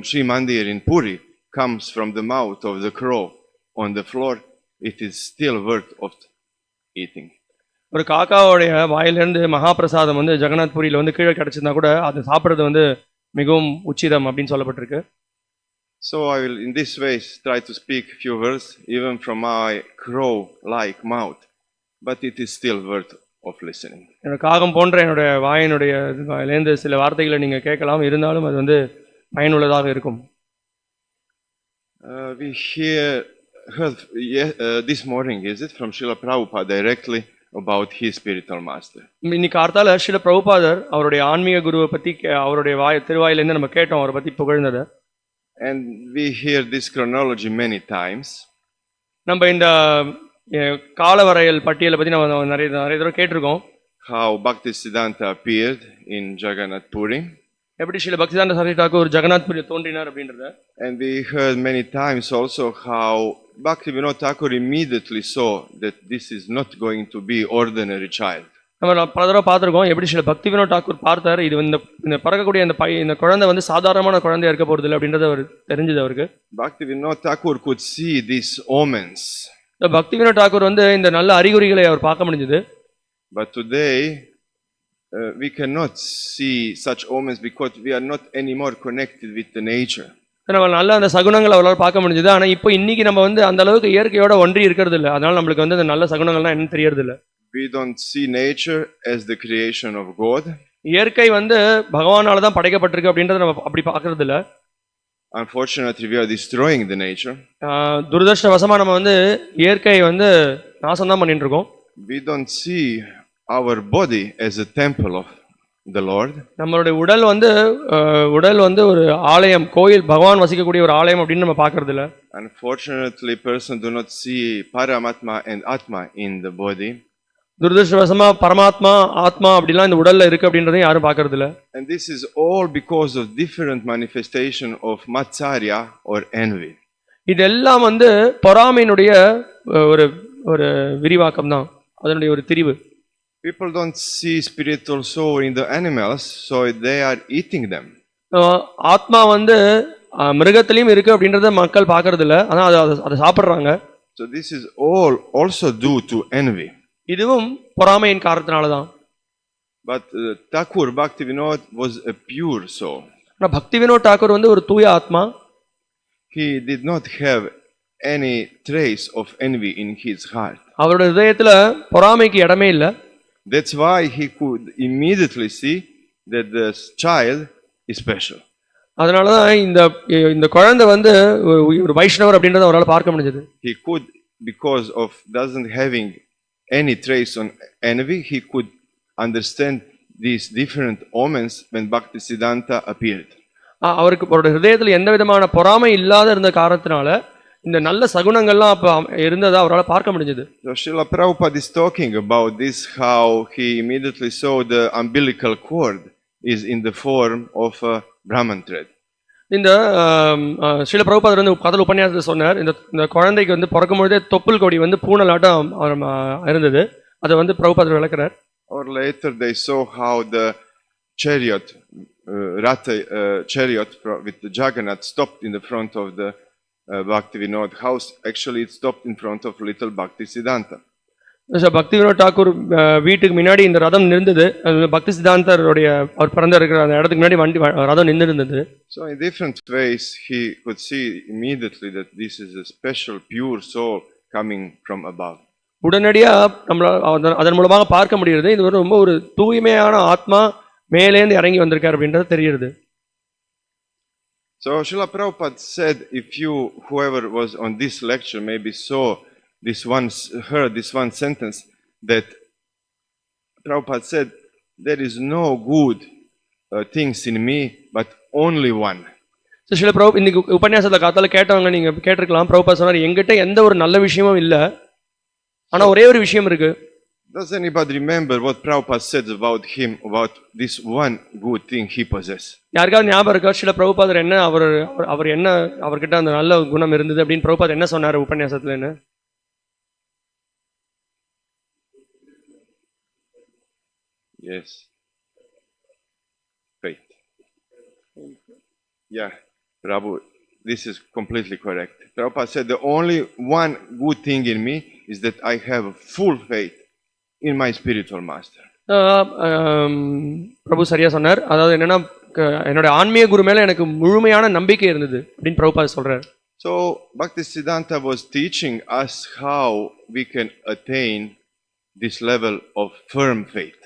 Sri Mandir in Puri comes from the mouth of the crow on the floor, it is still worth of eating. ஒரு காக்காவோடைய வாயிலிருந்து மகாபிரசாதம் வந்து ஜெகநாத் புரியில வந்து கீழே கிடைச்சிருந்தா கூட அது சாப்பிட்றது வந்து மிகவும் உச்சிதம் அப்படின்னு சொல்லப்பட்டிருக்கு. So I will in this way try to speak few words even from my crow like mouth, but it is still worth of listening. என்னோட காகம் போன்ற என்னோட வாயினுடைய வாயிலேந்து சில வார்த்தைகளை நீங்க கேட்கலாம், இருந்தாலும் அது வந்து பயனுள்ளதாக இருக்கும். We heard this morning, is it, from Srila Prabhupada directly about his spiritual master. இன்னைக்கு கார்த்தால ஸ்ரீல பிரபுபாதர் அவருடைய ஆன்மீக குருவை பத்தி அவருடைய திருவாயிலிருந்து நம்ம கேட்டோம், அவரை பத்தி புகழ்ந்ததை. And we hear this chronology many times. நம்ம இந்த காலவரையல் பட்டியலை பத்தி நம்ம நிறைய தடவை கேட்டிருக்கோம். How Bhakti Siddhanta appeared in Jagannath Puri. எப்படி ஸ்ரீல பக்தி சித்தாந்த சரஸ்வதி தாக்கூர் ஜெகநாத் புரியில் தோன்றினார் அப்படின்றத. And we heard many times also how Bhakti Thakur immediately saw that this is not going to be ordinary child. நம்ம பல தடவை பார்த்துருக்கோம் எப்படி ஸ்ரீல பக்தி வினோத் தாக்கூர் பார்த்தார், இது இந்த பிறக்கக்கூடிய இந்த குழந்தை வந்து சாதாரணமான குழந்தையா இருக்க போறது இல்லை அப்படின்றது அவர் தெரிஞ்சது அவருக்கு. Bhakti Thakur could see these omens. பக்தி வினோத் தாக்கூர் வந்து இந்த நல்ல அறிகுறிகளை அவர் பார்க்க முடிஞ்சது. But today we cannot see such omens because we are not anymore connected with the nature. நம்ம நல்ல அந்த சகுனங்களை அவரால் பார்க்க முடிஞ்சது. ஆனா இப்போ இன்னைக்கு நம்ம வந்து அந்த அளவுக்கு இயற்கையோட ஒன்றி இருக்கிறது இல்லை, அதனால நம்மளுக்கு வந்து அந்த நல்ல சகுனங்கள்லாம் என்ன தெரியறது இல்லை. We don't see nature as the creation of God. இயற்கை வந்து பகவானால தான் படைக்கப்பட்டிருக்கு அப்படின்றத நம்ம அப்படி பார்க்கிறது இல்லை. Unfortunately, we are destroying the nature. துரதிர்ஷ்டவசமா நம்ம வந்து இயற்கையை வந்து நாசம் தான் பண்ணிட்டு இருக்கோம். We don't see our body as a temple of the Lord. நம்மளுடைய உடல் வந்து ஒரு ஆலயம், கோயில், பகவான் வசிக்கக்கூடிய ஒரு ஆலயம் அப்படின்னு நம்ம பார்க்கிறது இல்லை. Unfortunately, person do not see Paramatma and Atma in the body. துரதிர்ஷ்டவசமா பரமாத்மா ஆத்மா அப்படிலாம் இந்த உடல்ல இருக்கு அப்படின்றதையும் யாரும் பார்க்கறது இல்லை. And this is all because of different manifestation of Matsarya or envy. இதெல்லாம் வந்து பொறாமையினுடைய ஒரு ஒரு விரிவாக்கம் தான், அதனுடைய ஒரு திரிவு. People don't see spiritual soul in the animals, so they are eating them. ஆத்மா வந்து மிருகத்திலயும் இருக்கு அப்படின்றத மக்கள் பார்க்கறது இல்லை, ஆனா அதை சாப்பிடுறாங்க. So this is all also due to envy. இதுவும் பொறாமையின் காரணத்தினால தான். But Thakur Bhakti Vinod was a pure soul. பக்தி வினோத் தாக்கூர் வந்து ஒரு தூய ஆத்மா. He did not have any trace of envy in his heart. அவருடைய இதயத்துல பொறாமைக்கு இடமே இல்லை. That's why he could immediately see that the child is special. அதனாலதான் இந்த குழந்தை வந்து ஒரு வைஷ்ணவர் அப்படின்றத அவரால் பார்க்க முடிஞ்சது. He could, because of doesn't having any trace on envy, he could understand these different omens when Bhakti Siddhanta appeared. அவருக்கு அவருடைய ஹிருதயத்தில் எந்த விதமான பொறாமை இல்லாத இருந்த காரணத்தினால இந்த நல்ல சகுனங்கள்லாம் அப்ப இருந்ததை அவரால் பார்க்க முடிஞ்சது. So Srila Prabhupada is talking about this, how he immediately saw the umbilical cord is in the form of a Brahman thread. இந்த ஸ்ரீல பிரபுபாதர் வந்து கதல் உபன்யாசத்தை சொன்னார், இந்த குழந்தைக்கு வந்து பிறக்கும் பொழுதே தொப்புள் கொடி வந்து பூனலாட்டம் இருந்தது, அதை வந்து பிரபுபாதர் விளக்குறார். Or later they saw how the chariot, chariot with the Jagannath stopped in the front of the Bhakti Vinod house. Actually it stopped in front of little Bhakti Siddhanta. பக்தி வினோத் தாக்கூர் வீட்டுக்கு முன்னாடி இந்த ரதம் நின்றது, பக்தி சித்தாந்தருடைய அவர் பிறந்த இருக்கிற அந்த இடத்துக்கு முன்னாடி ரதம் நின்று இருந்தது. So in different ways he could see immediately that this is a special pure soul coming from above. உடனடியா நம்மளால அதன் மூலமாக பார்க்க முடிகிறது, இது ரொம்ப ஒரு தூய்மையான ஆத்மா மேலேந்து இறங்கி வந்திருக்கார் அப்படின்றது தெரியுது. So Srila Prabhupada said, if you whoever was on this lecture maybe saw heard this one sentence, that Prabhupada said, there is no good things in me but only one. So Srila Prabhupada இன்னைக்கு உபன்யாசத்துல காத்தால கேட்டவங்க நீங்க கேட்டிருக்கலாம், பிரபுபாத் சொன்னார் என்கிட்ட எந்த ஒரு நல்ல விஷயமும் இல்ல, ஆனா ஒரே ஒரு விஷயம் இருக்கு. Does anybody remember what Prabhupada said about him, about this one good thing he possessed? யாருக்காவது ஞாபகம் இருக்கா ஸ்ரீல பிரபுபாதர் என்ன அவர் என்ன அவர்கிட்ட அந்த நல்ல குணம் இருந்தது அப்படின்னு பிரபுபாத் என்ன சொன்னார் உபன்யாசத்துல? என்ன? Yes. Faith. Yeah. Prabhu, this is completely correct. Prabhupada said the only one good thing in me is that I have full faith in my spiritual master. பிரபு சரியா சொன்னார். அதாவது என்னன்னா என்னோட ஆன்மீக குரு மேல எனக்கு முழுமையான நம்பிக்கை இருந்தது அப்படின்னு பிரபுபாத் சொல்றார். So Bhakti Siddhanta was teaching us how we can attain this level of firm faith.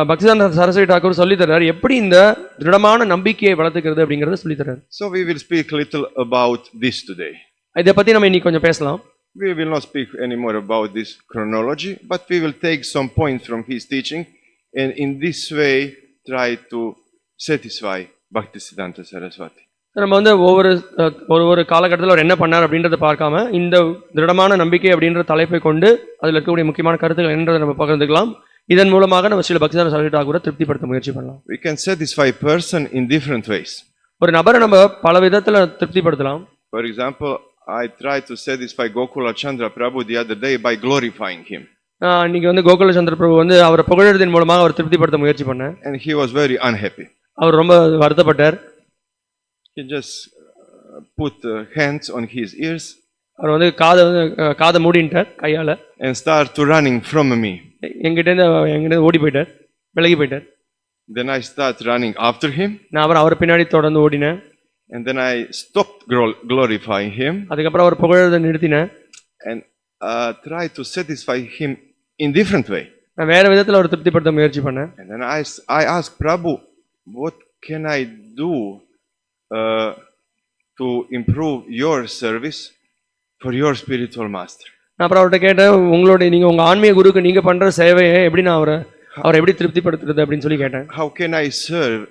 பக்தி சித்தாந்த சரஸ்வதி டாக்கூர் சொல்லி தர்றார் எப்படி இந்த திருடமான நம்பிக்கையை வளர்த்துக்கிறது அப்படிங்கறத சொல்லி தர்றார். So we will speak little about this today. இத பத்தி நம்ம இன்னைக்கு கொஞ்சம் பேசலாம். We will not speak anymore about this chronology, but we will take some points from his teaching and in this way try to satisfy Bhakti Siddhanta Saraswati. நம்ம வந்து ஒவ்வொரு காலகட்டத்தில் அவர் என்ன பண்ணார் அப்படின்றத பார்க்காம இந்த திருடமான நம்பிக்கை அப்படின்ற தலைப்பை கொண்டு அதில் இருக்கக்கூடிய முக்கியமான கருத்துக்கள் என்னன்றதை நம்ம பகிர்ந்துக்கலாம். இதன் மூலமாக நம்ம ஸ்ரீல பக்தி சித்தாந்த சரஸ்வதி டாக்கூரை திருப்திப்படுத்த முயற்சி பண்ணலாம். We can satisfy a person in different ways. ஒரு நபரை நம்ம பல விதத்துல திருப்திப்படுத்தலாம். For example, I tried to satisfy Gokula Chandra Prabhu the other day by glorifying him. இன்னைக்கு வந்து கோகுல சந்திர பிரபு வந்து அவரை புகழறதின் மூலமாக அவர் திருப்திப்படுத்த முயற்சி பண்ணேன். And he was very unhappy. அவர் ரொம்ப வருத்தப்பட்டார். He just put hands on his ears. அவர் வந்து காதை மூடிட்டார் கையால. And start to running from me. எங்கிட்ட ஓடி போயிட்டார், விலகி போயிட்டார். Then I start running after him. நான் அவர் பின்னாடி தொடர்ந்து ஓடினேன். And then I stopped glorifying him. அதுக்கப்புறம் அவர் புகழறதை நிறுத்தினேன். And try to satisfy him in different way. நான் வேற விதத்துல அவர் திருப்திப்படுத்த முயற்சி பண்ணேன். And then I asked Prabhu, what can I do to improve your service for your spiritual master? நான் அப்புறம் அவர்கிட்ட கேட்டேன், நீங்க உங்க ஆன்மீக குருக்கு நீங்க பண்ற சேவையை எப்படி நான் அவரை எப்படி திருப்திப்படுத்துறது அப்படின்னு சொல்லி கேட்டேன். How can I serve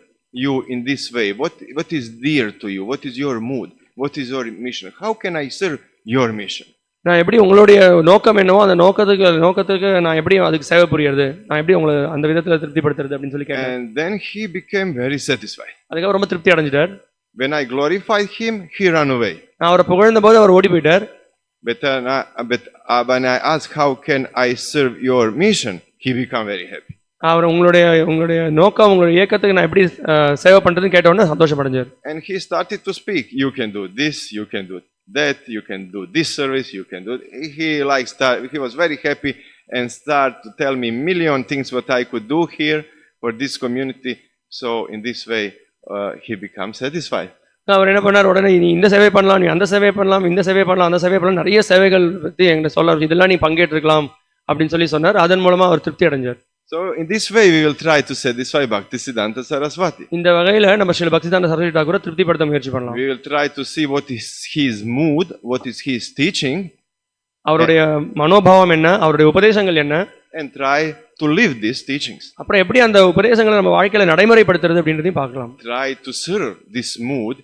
you in this way? What is dear to you? What is your mood? What is your mission? How can I serve your mission? நான் எப்படி உங்களுடைய நோக்கம் என்னவோ அந்த நோக்கத்துக்கு நான் எப்படி அதுக்கு சேவை புரியறது, நான் எப்படி உங்களை அந்த விதத்துல திருப்திப்படுத்துறது அப்படின்னு சொல்லி கேட்டேன். And then he became very satisfied. அதுக்கப்புறம் ரொம்ப திருப்தி அடைஞ்சிட்டார். When I glorified him, he ran away. நான் அவரை புகழ்ந்த போது அவர் ஓடி போயிட்டார். But when I asked how can I serve your mission, he became very happy. அவர் உங்களுடைய நோக்கம் உங்களுடைய இயக்கத்துக்கு நான் எப்படி சேவை பண்றதுன்னு கேட்ட உடனே சந்தோஷப்படைஞ்சார். And he started to speak. You can do this, you can do that, you can do this service, you can do. He was very happy and started to tell me million things what I could do here for this community. So in this way, he became satisfied. அவர் என்ன பண்ணார், உடனே நீ இந்த சேவை பண்ணலாம், நீ அந்த சேவை பண்ணலாம், இந்த சேவை பண்ணலாம், அந்த சேவை பண்ணலாம், நிறைய சேவைகள் பற்றி எங்கிட்ட சொல்ல, இதெல்லாம் நீ பங்கேற்றிருக்கலாம் அப்படின்னு சொல்லி சொன்னார். அதன் மூலமா அவர் திருப்தி அடைஞ்சார். So in this way we will try to satisfy Bhakti Siddhanta Saraswati. இந்த வகையில நம்ம ஸ்ரீல பக்தி சித்தாந்த சரஸ்வதி டாக்கூரை திருப்திப்படுத்த முயற்சி பண்ணலாம். We will try to see what is his mood, what is his teaching, அவருடைய மனோபாவம் என்ன, அவருடைய உபதேசங்கள் என்ன, and try to live these teachings. அப்புறம் எப்படி அந்த உபதேசங்களை நம்ம வாழ்க்கையில நடைமுறைப்படுத்துறது அப்படின்றதையும் பார்க்கலாம். Try to serve this mood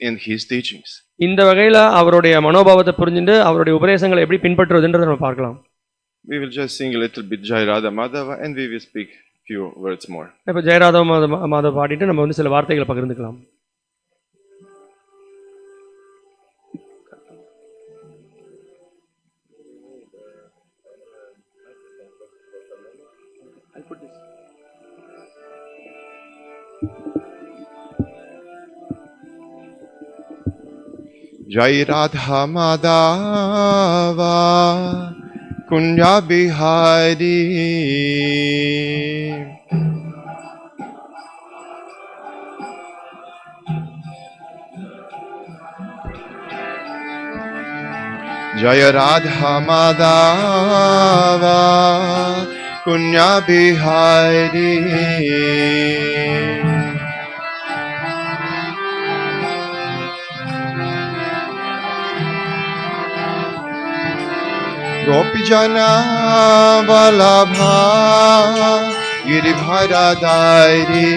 in his teachings. இந்த வகையில அவருடைய மனோபாவத்தை புரிஞ்சுட்டு அவருடைய உபதேசங்களை எப்படி பின்பற்றுவதுன்றதை நம்ம பார்க்கலாம். We will just sing a little bit Jai Radha Madhava and we will speak few words more. இப்ப ஜெய ராதா மாதவ பாடிட்டு நம்ம வந்து சில வார்த்தைகளை பகிர்ந்துக்கலாம். Jai Radha Madhava Kunja Bihari Jaya Radha Madhava Kunja Bihari Gopijana Valabha Giribharadari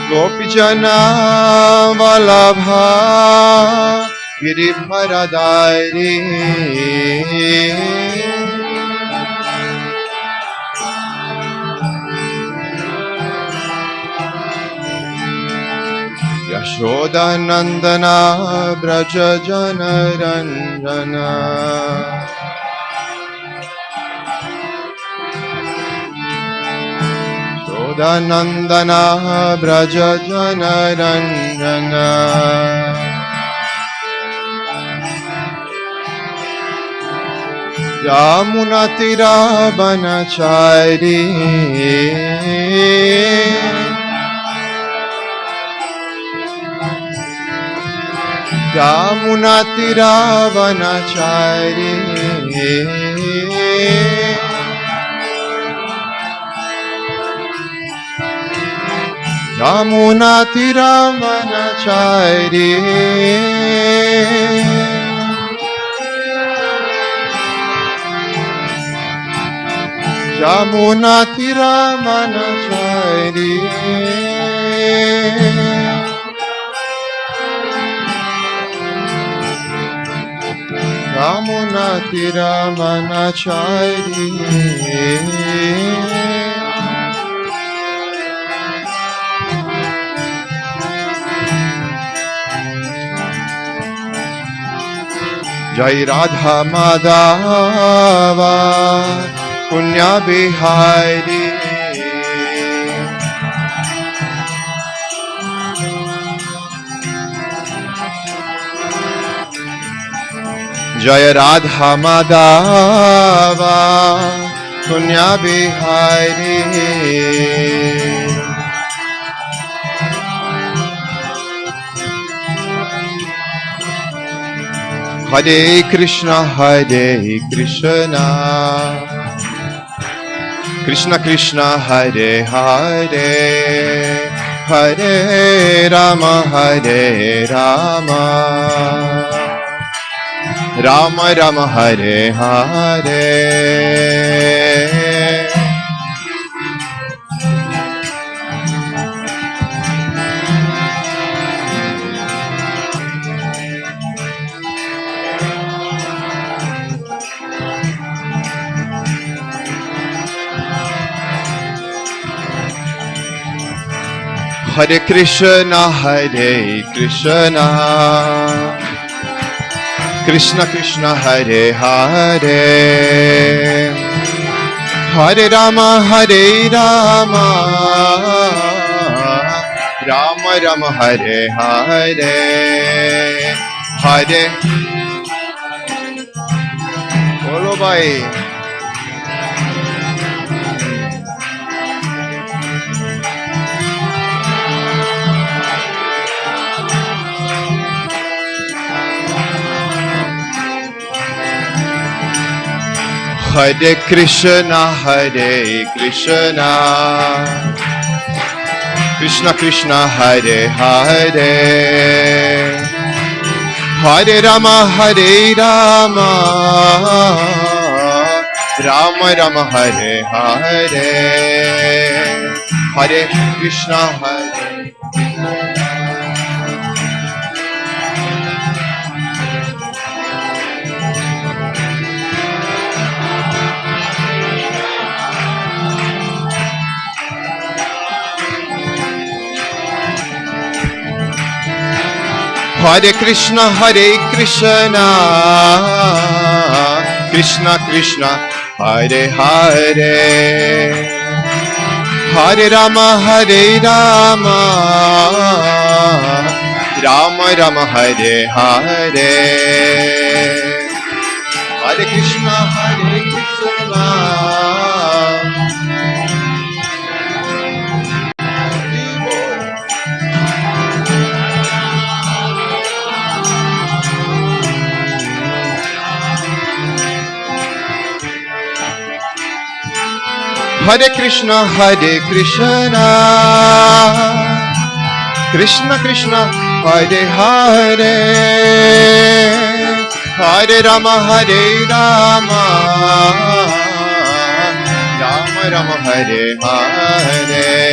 Gopijana Valabha Giribharadari Yashoda Nandana Braja Jana Ranjana Yashodanandana Braja Janarandana Yamunatira Banachari Yamunatira Banachari Yamunatira Banachari Yamunatira Banachari Yamunatira Banachari Jai Radha Madhava Punya Bihari Jai Radha Madhava Punya Bihari Hare Krishna Krishna Krishna Hare Hare Hare Rama Rama Rama Hare Hare Hare Krishna Krishna Krishna Hare Hare Hare Rama Rama Rama Hare Hare Hare Bolo bhai Hare Krishna Krishna Krishna Hare Hare Hare Rama Rama Rama Hare Hare Hare Krishna Hare Krishna Krishna Krishna Hare Hare Hare Rama Rama Rama Hare Hare Hare Krishna Hare Krishna Krishna Krishna Hare Hare Hare Rama Rama Rama Hare Hare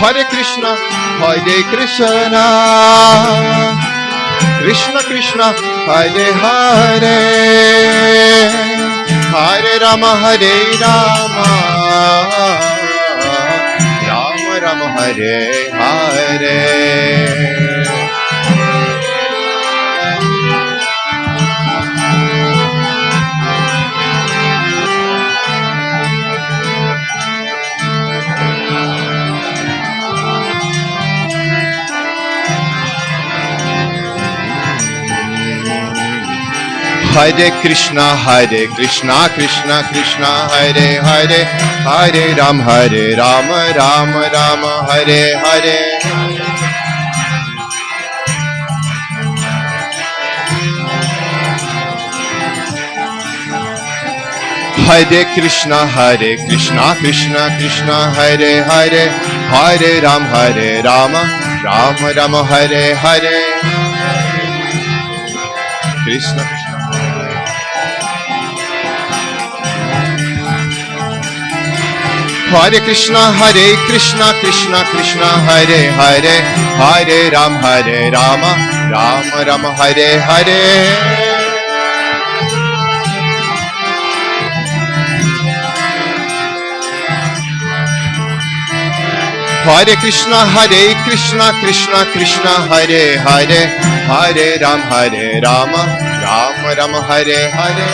Hare Krishna Hare Krishna Krishna Krishna Hare Hare Hare Rama Hare Rama Rama Rama Hare Hare Hare Krishna Krishna Krishna Hare Hare Hare Ram Ram Hare Hare Hare Krishna Krishna Krishna Hare Hare Hare Ram Ram Hare Hare Krishna Hare Krishna Krishna Krishna Hare Hare Hare Ram Ram Hare Hare Hare Krishna Krishna Krishna Hare Hare Hare Ram Ram Hare Hare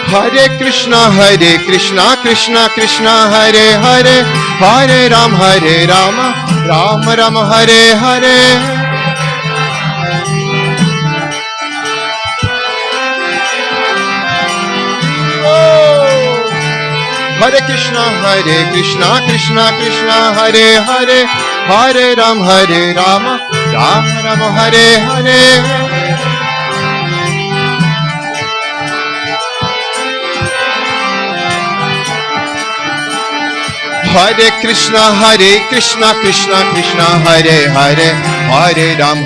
Hare Krishna Krishna Krishna Hare Hare Hare Ram Ram Hare Hare Hare Krishna Krishna Krishna Hare Hare Hare Ram Ram Hare Hare Hare Krishna Krishna Krishna Hare Hare Hare Ram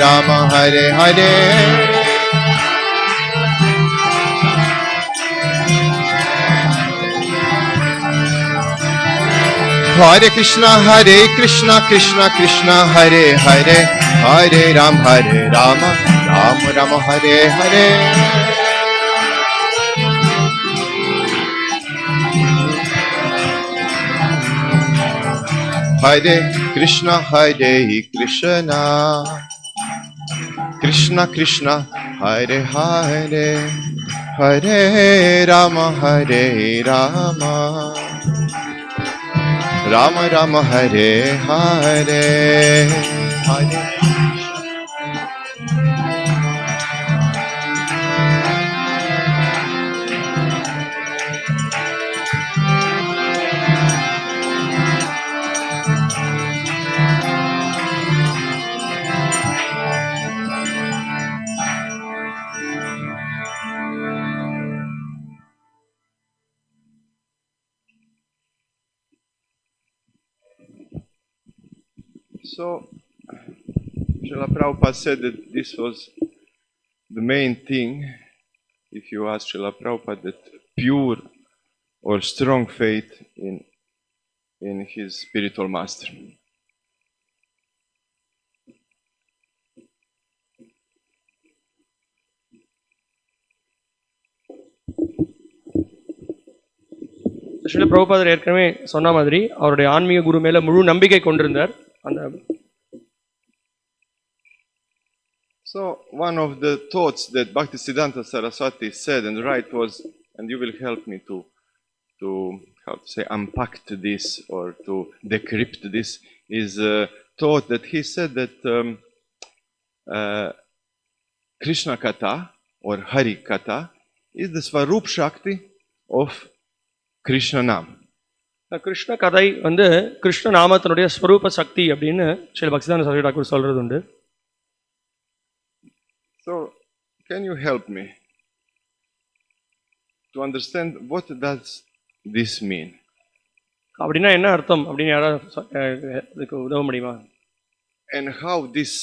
Ram Hare Hare Hare Krishna Krishna Hare Hare Hare Ram Ram Hare Hare Hare Krishna Krishna Krishna Hare Hare Hare Rama Rama Rama Hare Hare Hare So, Srila Prabhupada said that this was the main thing, if you ask Srila Prabhupada, that pure or strong faith in his spiritual master. Srila பிரபுபாதர் ஏற்கனவே சொன்ன மாதிரி அவருடைய ஆன்மீக குரு மேல முழு நம்பிக்கை கொண்டிருந்தார். So one of the thoughts that Bhakti Siddhanta Saraswati said and right was, and you will help me to how to say unpack this or to decrypt this, is a thought that he said that Krishna Katha or Hari Katha is the Swarup Shakti of Krishna Nam. Krishna கதை வந்து கிருஷ்ண நாமத்தினுடைய ஸ்வரூப சக்தி அப்படின்னு ஸ்ரீ பக்தி சித்தாந்த சரஸ்வதி டாக்கூர் சொல்றது உண்டு. So can you help me to understand what does this mean? அப்படின்னா என்ன அர்த்தம் அப்படின்னு யாராவது உதவ முடியுமா? And how this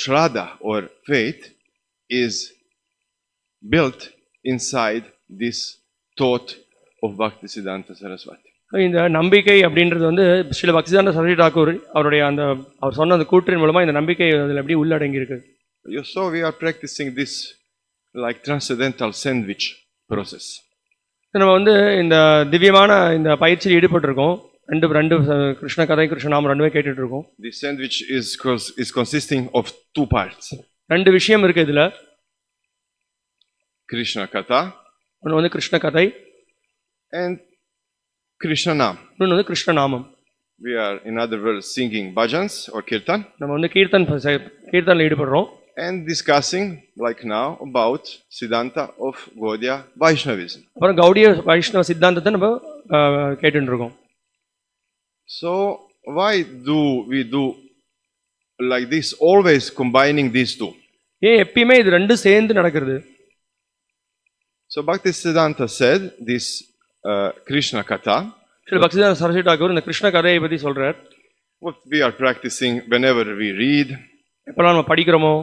Shraddha or faith is built inside this thought of Bhakti Siddhanta Saraswati. இந்த நம்பிக்கை அப்படின்றது வந்து ஸ்ரீல பக்தி சித்தாந்த சரஸ்வதி தாக்கூர் அவருடைய அவர் சொன்ன அந்த கூற்றின் மூலமா இந்த நம்பிக்கை அதில் எப்படி உள்ளடங்கி இருக்கு. So we are practicing this like transcendental sandwich process. நம்ம வந்து இந்த திவ்யமான இந்த பயிற்சியில் ஈடுபட்டிருக்கோம். ரெண்டு கிருஷ்ண கதை கிருஷ்ண நாமம் ரெண்டுமே கேட்டுட்டு இருக்கோம். This sandwich is consisting of two parts. ரெண்டு விஷயம் இருக்கு இதுல. Krishna Katha. ஒன்று வந்து கிருஷ்ண கதை. And Krishna Nam. இன்னொன்று வந்து கிருஷ்ண நாமம். We are in other words singing bhajans or Kirtan. நம்ம வந்து கீர்த்தன்ல ஈடுபடுறோம். And discussing like now about Siddhanta of Gaudiya Vaishnavism. அப்புறம் கௌடிய வைஷ்ணவ சித்தாந்தத்தை நம்ம கேட்டுட்டு இருக்கோம். So why do we do like this, always combining these two? ஏன் எப்பயுமே இது ரெண்டு சேர்ந்து நடக்கிறது? So Bhakti Siddhanta said this Krishna Katha. Sri பக்தி சித்தாந்த சரஸ்வதி தாக்கூர் இந்த கிருஷ்ண கதையை பற்றி சொல்றார். What we are practicing whenever we read. எப்பெல்லாம் நம்ம படிக்கிறோமோ.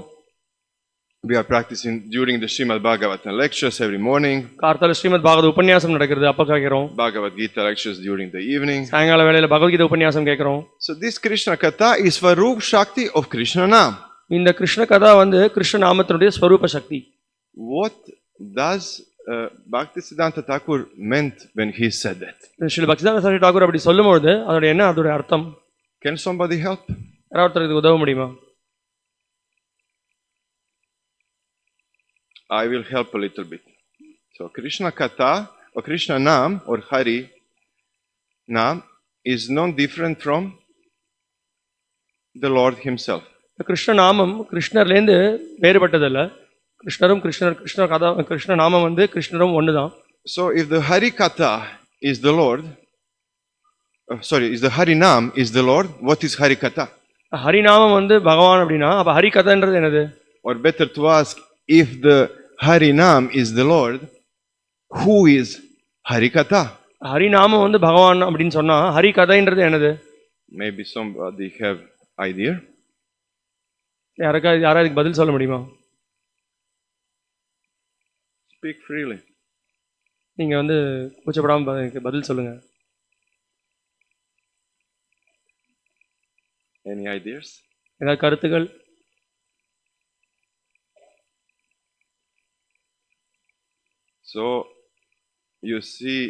We are practicing during the Srimad Bhagavatam lectures every morning. கார்த்தால ஸ்ரீமத் பாகவத உபன்யாசம் நடக்கிறது, அப்ப கேட்கிறோம். Bhagavad Gita lectures during the evening. சாயங்கால வேளையில பகவத்கீதை உபன்யாசம் கேட்கிறோம். So this Krishna Katha is Swarup Shakti of Krishna Nam. இந்த கிருஷ்ண கதா வந்து கிருஷ்ண நாமத்தினுடைய ஸ்வரூப சக்தி. What does Bhakti Siddhanta Thakur meant when he said that? Sri பக்தி சித்தாந்த சரஸ்வதி தாக்கூர் அப்படி சொல்லும்போது அதோட என்ன அதோட அர்த்தம்? Can somebody help? யாராவது இதுக்கு உதவ முடியுமா? I will help a little bit. So Krishna Katha or Krishna Nam or Hari Nam is non different from the Lord himself. Krishna நாமம் கிருஷ்ணர்லேருந்து வேறுபட்டதல்ல. கிருஷ்ண கதா கிருஷ்ண நாமம் வந்து கிருஷ்ணரும் ஒண்ணுதான். So if the Hari Katha is the Lord, is the Hari Nam is the Lord, what is Hari Katha? Hari நாமம் வந்து பகவான் அப்படின்னா அப்ப ஹரி கதைன்றது என்னது? Or better to ask, if the Hari Nam is the Lord, who is Hari Katha? Hari நாமம் வந்து பகவான் அப்படின்னு சொன்னா ஹரி கதைன்றது என்னது? Maybe somebody have idea? யாராவது பதில் சொல்ல முடியுமா? Speak freely. நீங்க வந்து கூச்சப்படாம பதில் சொல்லுங்க. Any ideas? ஏதாவது கருத்துக்கள்? So you see,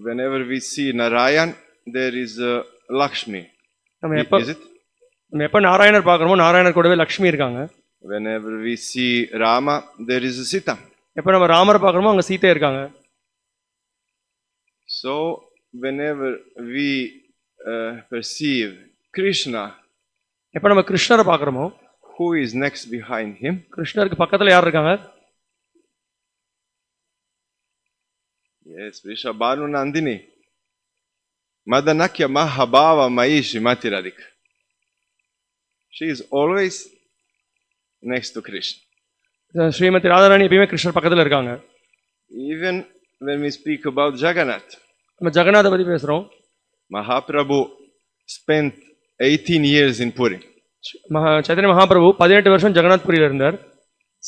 whenever we see Narayan, there is Lakshmi. Is it? நம்ம எப்ப நாராயணர் பார்க்கறோமோ நாராயணர் கூடவே லக்ஷ்மி இருக்காங்க. Whenever we see Rama, there is Sita. எப்ப நம்ம ராமர் பார்க்கறோமோ அங்க சீதை இருக்காங்க. So whenever we perceive Krishna, எப்ப நம்ம கிருஷ்ணரை பார்க்கறோமோ, who is next behind him? கிருஷ்ணருக்கு பக்கத்துல யார் இருக்காங்க? Yes, Vrishabhanu Nandini. Madanakya Mahabhava Mai Srimati Radhika. She is always next to Krishna. Srimathi Radharani எப்பயுமே கிருஷ்ணர் பக்கத்துல இருக்காங்க. Even when we speak about Jagannath. நம்ம ஜெகநாத பத்தி பேசுறோம். Mahaprabhu spent 18 years in Puri. Chaitanya Mahaprabhu 18 வருஷம் ஜெகநாத் புரியில இருந்தார்.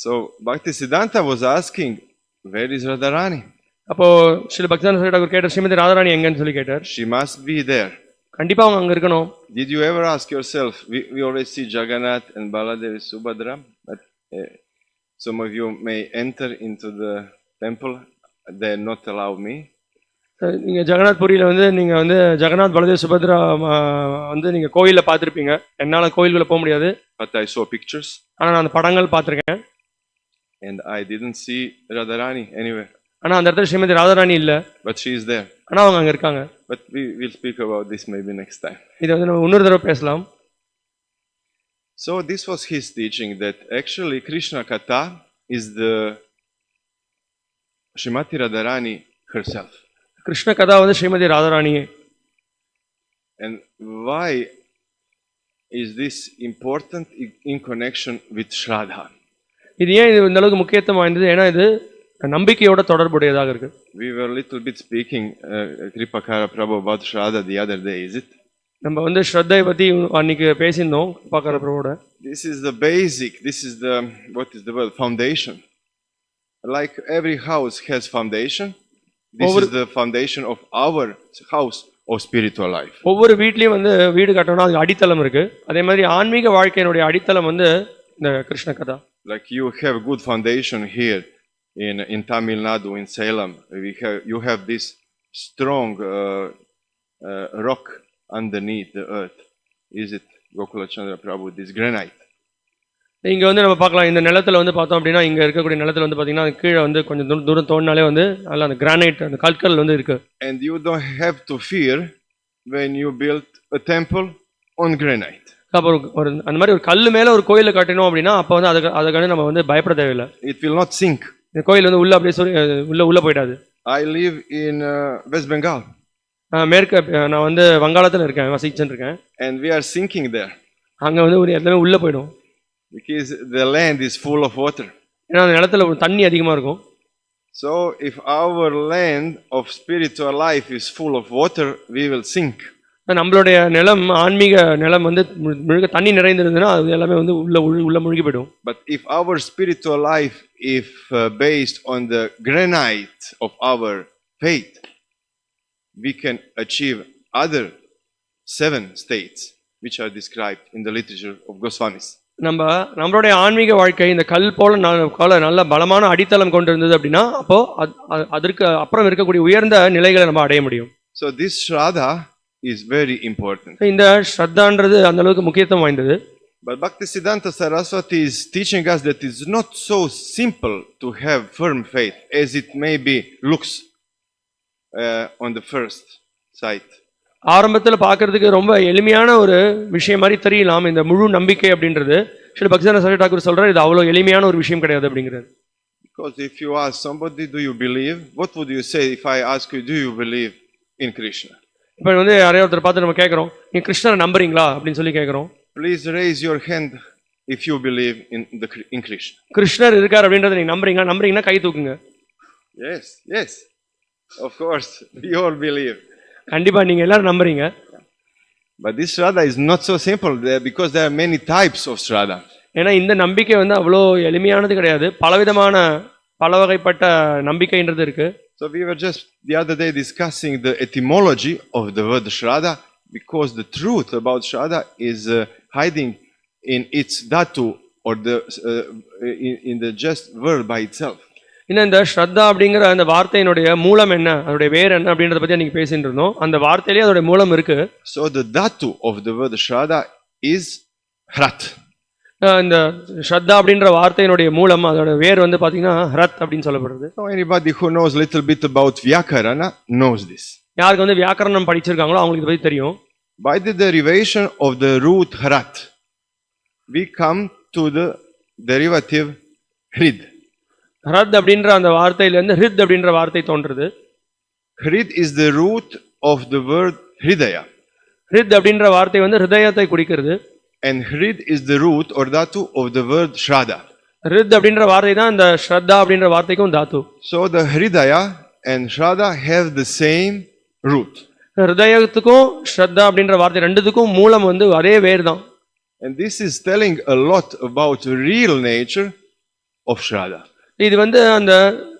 So Bhakti Siddhanta was asking, where is Radharani? அப்போ ஸ்ரீ பக்தி சித்தாந்த சரஸ்வதி தாக்கூர் கேட்டார், ஸ்ரீமதி ராதாராணி எங்கன்னு சொல்லி கேட்டார். She must be there. கண்டிப்பா அவங்க அங்க இருக்கணும். Did you ever ask yourself, we always see Jagannath and Baladevi Subhadra, but some of you may enter into the temple, they not allow me. நீங்க ஜெகநாத் புரியில வந்து நீங்க வந்து ஜெகநாத் பலதேவ் சுபத்ரா வந்து நீங்க கோயில்ல பார்த்திருப்பீங்க. என்னால கோயிலுக்குள்ள போக முடியாது. But I saw pictures. ஆனா நான் அந்த படங்கள் பார்த்திருக்கேன். And I didn't see Radharani anywhere. ஆனா அந்த இடத்துல ஸ்ரீமதி ராதாராணி இல்ல. But she is there. ஆனா அவங்க அங்க இருக்காங்க. But we will speak about this maybe next time. இத வந்து நம்ம இன்னொரு தடவை பேசலாம். So this was his teaching, that actually Krishna Katha is the Srimati Radharani herself. Krishna கதா வந்து Srimathi ராதாராணியே. And why is this important in connection with Shraddha? இது ஏன் இது இந்த அளவுக்கு முக்கியத்துவம் வாய்ந்தது? ஏன்னா இது நம்பிக்கையோட தொடர்புடையதாக இருக்கு. We were a little bit speaking Kripakara Prabhu about Shraddha the other day, is it? நம்ம வந்து ஸ்ரத்தை பத்தி அன்னைக்கு பேசினோம் Kirubakara பிரபுவோட. This is the basic, this is the, what is the word, foundation. Like every house has foundation, This is the foundation of our house of spiritual life. ஒவ்வொரு வீட்லயும் வந்து வீடு கட்டணும்னா அதுக்கு அடித்தளம் இருக்கு. அதே மாதிரி ஆன்மீக வாழ்க்கையினுடைய அடித்தளம் வந்து இந்த கிருஷ்ண கதா. Like you have good foundation here in Tamil Nadu, in Salem. You have this strong rock underneath the earth. Is it Gokula Chandra Prabhu? This granite. இங்க வந்து நம்ம பார்க்கலாம், இந்த நிலத்துல வந்து பார்த்தோம் அப்படின்னா இங்க இருக்கக்கூடிய நிலத்துல வந்து பாத்தீங்கன்னா கீழே வந்து கொஞ்சம் தூரம் தோண்டினாலே வந்து நல்ல அந்த கிரானைட் அந்த கற்கள் வந்து இருக்கு. And you don't have to fear when you build a temple on granite. அப்ப ஒரு அந்த மாதிரி ஒரு கல்லு மேல ஒரு கோயிலை கட்டணும் அப்படின்னா அப்ப வந்து அதுக்கு நம்ம வந்து பயப்பட தேவையில்லை. It will not sink. இந்த கோயில் வந்து உள்ள அப்படியே உள்ள போயிடாது. I live in West Bengal. மேற்கு நான் வந்து வங்காளத்துல இருக்கேன், வசிச்சுட்டு இருக்கேன். And we are sinking there. அங்க வந்து ஒரு எல்லாமே உள்ள போய்டும். Because the land is full of water. ஏன்னா அந்த நிலத்துல தண்ணி அதிகமா இருக்கும். So if our land of spiritual life is full of water, we will sink. நம்மளுடைய நிலம் ஆன்மீக நிலம் வந்து முழுக்க தண்ணி நிறைந்திருந்ததுன்னா அது எல்லாமே வந்து உள்ள முழுகி போய்டும். But if our spiritual life is based on the granite of our faith, we can achieve other 7 states which are described in the literature of Goswamis. நம்மளுடைய ஆன்மீக வாழ்க்கை இந்த கல் போல நல்ல பலமான அடித்தளம் கொண்டிருந்தது அப்படின்னா அப்போ அதற்கு அப்புறம் இருக்கக்கூடிய உயர்ந்த நிலைகளை நம்ம அடைய முடியும். So this Shraddha is very important. இந்த ஸ்ரத்தான்றது அந்த அளவுக்கு முக்கியத்துவம் வாய்ந்தது. But Bhakti Siddhanta Saraswati is teaching us that it's not so simple to have firm faith as it maybe looks on the first sight. ஆரம்பத்தில் பார்க்கறதுக்கு ரொம்ப எளிமையான ஒரு விஷயம் மாதிரி தெரியலாம் இந்த முழு நம்பிக்கை அப்படின்றது. ஸ்ரீல பக்தி சித்தாந்த டாக்கூர் சொல்றாரு இது அவ்வளோ எளிமையான ஒரு விஷயம் கிடையாது அப்படிங்கிறது. Because if you ask somebody, do you believe? What would you say if I ask you, do you believe in Krishna? இப்போ வந்து யாரையோ ஒருத்தர் பார்த்து நம்ம கேட்குறோம், நீ கிருஷ்ணரை நம்புறீங்களா அப்படின்னு சொல்லி கேட்குறோம். Please raise your hand if you believe in Krishna. கிருஷ்ணர் இருக்கார் அப்படின்றத நீங்க நம்புறீங்கன்னா கை தூக்குங்க. Yes. Of course, we all believe. கண்டிப்பா நீங்க எல்லாரும் நம்புறீங்க. But this Shraddha is not so simple because there are many types of Shraddha. ஏன்னா இந்த நம்பிக்கை வந்து அவ்வளோ எளிமையானது கிடையாது. பல வகைப்பட்ட நம்பிக்கைன்றது இருக்கு. So we were just the other day discussing the etymology of the word Shraddha because the truth about Shraddha is hiding in its dhatu or in the just word by itself. இந்த ஸ்ரத்தா அப்படிங்கிற அந்த வார்த்தையினுடைய மூலம் என்ன, அதோடைய வேர் என்ன அப்படின்றத பத்தி நீங்க பேசிட்டு இருந்தோம். அந்த வார்த்தையிலேயே அதோட மூலம் இருக்கு. So the dhatu of the word Shraddha is hrat. இந்த ஸ்ரத்தா அப்படின்ற வார்த்தையினுடைய மூலம் அதோட வேர் வந்து பாத்தீங்கன்னா ஹ்ரத் அப்படின்னு சொல்லப்படுது. So anybody who knows little bit about Vyakarana knows this. யாருக்கு வந்து வியாக்கரணம் படிச்சிருக்காங்களோ அவங்களுக்கு இதை பத்தி தெரியும். By the derivation of the root hrat, we come to the derivative hrid. ஹ்ரத் அப்படின்ற அந்த வார்த்தையில இருந்து ஹிருத் அப்படின்ற வார்த்தை தோன்றுது. Hrid is the root of the word hridaya. ஹிருத் அப்படின்ற வார்த்தை வந்து ஹிருதயத்தை குறிக்கிறது. And hrid is the root or dhatu of the word shraddha. ஹிருத் அப்படின்ற வார்த்தை தான் இந்த ஸ்ரத்தா அப்படின்ற வார்த்தைக்கும் தாத்து. So the hridaya and shraddha have the same root. ஹிருதயத்துக்கும் ஸ்ரத்தா அப்படின்ற வார்த்தை ரெண்டுத்துக்கும் மூலம் வந்து அதே வேர் தான். And this is telling a lot about the real nature of shraddha. இது வந்து அந்த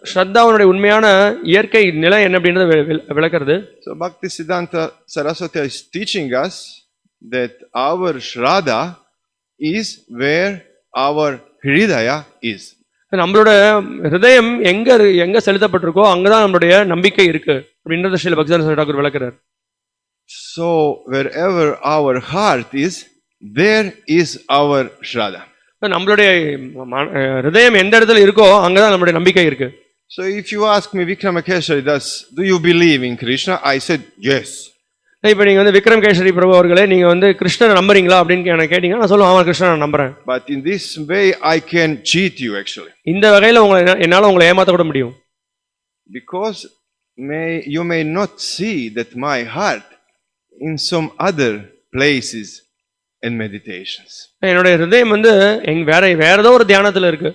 ஸ்ரத்தாவுடைய உண்மையான இயற்கை நிலை என்ன அப்படின்றத விளக்குறது. So Bhakti Siddhanta Saraswati is teaching us that our shraddha is where our hridaya is. நம்மளோட ஹிருதயம் எங்க செலுத்தப்பட்டிருக்கோ அங்கதான் நம்மளுடைய நம்பிக்கை இருக்கு அப்படின்றத ஸ்ரீல பக்தி சித்தாந்த Thakur விளக்குறார். So wherever our heart is, there is our shraddha. நம்மளுடைய ஹிருதயம் எந்த இடத்துல இருக்கோ அங்கதான் நம்மளுடைய நம்பிக்கை இருக்கு. So if you ask me, Vikrama Kesari, do you believe in Krishna? I said yes. இப்போ நீங்க வந்து விக்ரம் கேசரி பிரபு அவர்களே நீங்க வந்து கிருஷ்ணரை நம்புறீங்களா அப்படின்னு எனக்கு கேட்டீங்கன்னா நான் சொல்லுவேன் ஆமா கிருஷ்ணரை நம்புறேன். But in this way I can cheat you actually. இந்த வகையில என்னால உங்களை ஏமாத்த கூட முடியும். Because you may not see that my heart in some other places and meditations. என்னோட ஹிருதயம் வந்து வேற ஏதோ ஒரு தியானத்துல இருக்கு.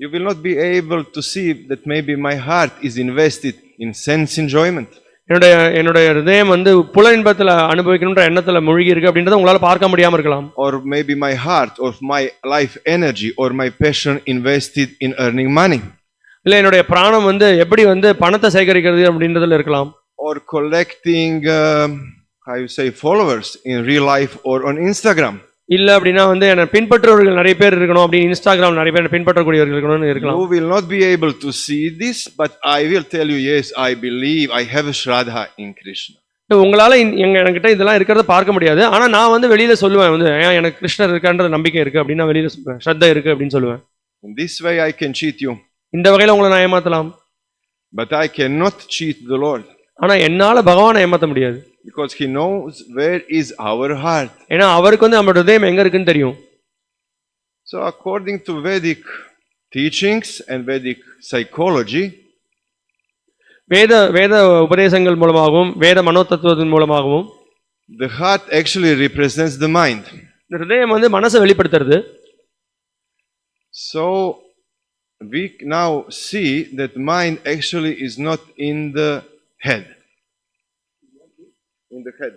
You will not be able to see that maybe my heart is invested in sense enjoyment. என்னோட ஹிருதயம் வந்து புல இன்பத்துல அனுபவிக்கணும்ன்ற எண்ணத்துல மூழ்கி இருக்கு அப்படின்றத உங்களால பார்க்க முடியாம இருக்கலாம். Or maybe my heart or my life energy or my passion invested in earning money. இல்ல என்னுடைய பிராணம் வந்து எப்படி வந்து பணத்தை சேகரிக்கிறது அப்படின்றதுல இருக்கலாம். or collecting how you say followers in real life or on Instagram. இல்ல அப்படின்னா வந்து என்ன பின்பற்றுபவர்கள் நிறைய பேர் இருக்கணும், அப்படி இன்ஸ்டாகிராம் நிறைய பேர் பின்பற்றக்கூடியவர்கள் இருக்கணும்னு இருக்கலாம். You will not be able to see this, but I will tell you, yes, I believe I have a Shraddha in Krishna. உங்களால என்கிட்ட இதெல்லாம் இருக்கிறத பார்க்க முடியாது, ஆனா நான் வந்து வெளியில சொல்லுவேன் வந்து எனக்கு கிருஷ்ணர் இருக்கான்ற நம்பிக்கை இருக்கு அப்படின்னு வெளியில சொல்லுவேன், ஸ்ரத்தை இருக்கு அப்படின்னு சொல்லுவேன். In this way I can cheat you. இந்த வகையில உங்களை நான் ஏமாத்தலாம், but I cannot cheat the Lord. ஆனா என்னால பகவானை ஏமாத்த முடியாது. Because he knows where is our heart. ஏன்னா அவருக்கு வந்து நம்மளோட இதயம் எங்க இருக்குன்னு தெரியும். So according to Vedic teachings and Vedic psychology, வேத உபதேசங்கள் மூலமாகவும் வேத மனோதத்துவத்தின் மூலமாகவும் the heart actually represents the mind. இந்த இதயம் வந்து மனசை வெளிப்படுத்துறது. So we now see that mind actually is not in the head. In the head.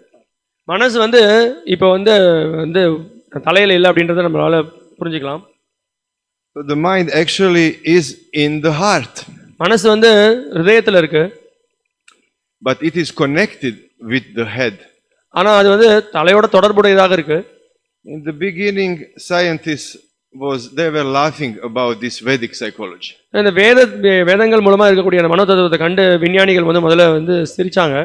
மனசு வந்து இப்போ வந்து வந்து தலையில இல்ல அப்படின்றத நம்மளால புரிஞ்சுக்கலாம். So the mind actually is in the heart. மனசு வந்து இதயத்துல இருக்கு, but it is connected with the head. ஆனா அது வந்து தலையோட தொடர்புடையதாக இருக்கு. In the beginning scientists they were laughing about this Vedic psychology. இந்த வேதங்கள் மூலமா இருக்கக்கூடிய அந்த மனோதத்துவத்தை கண்டு விஞ்ஞானிகள் வந்து முதல்ல வந்து சிரிச்சாங்க.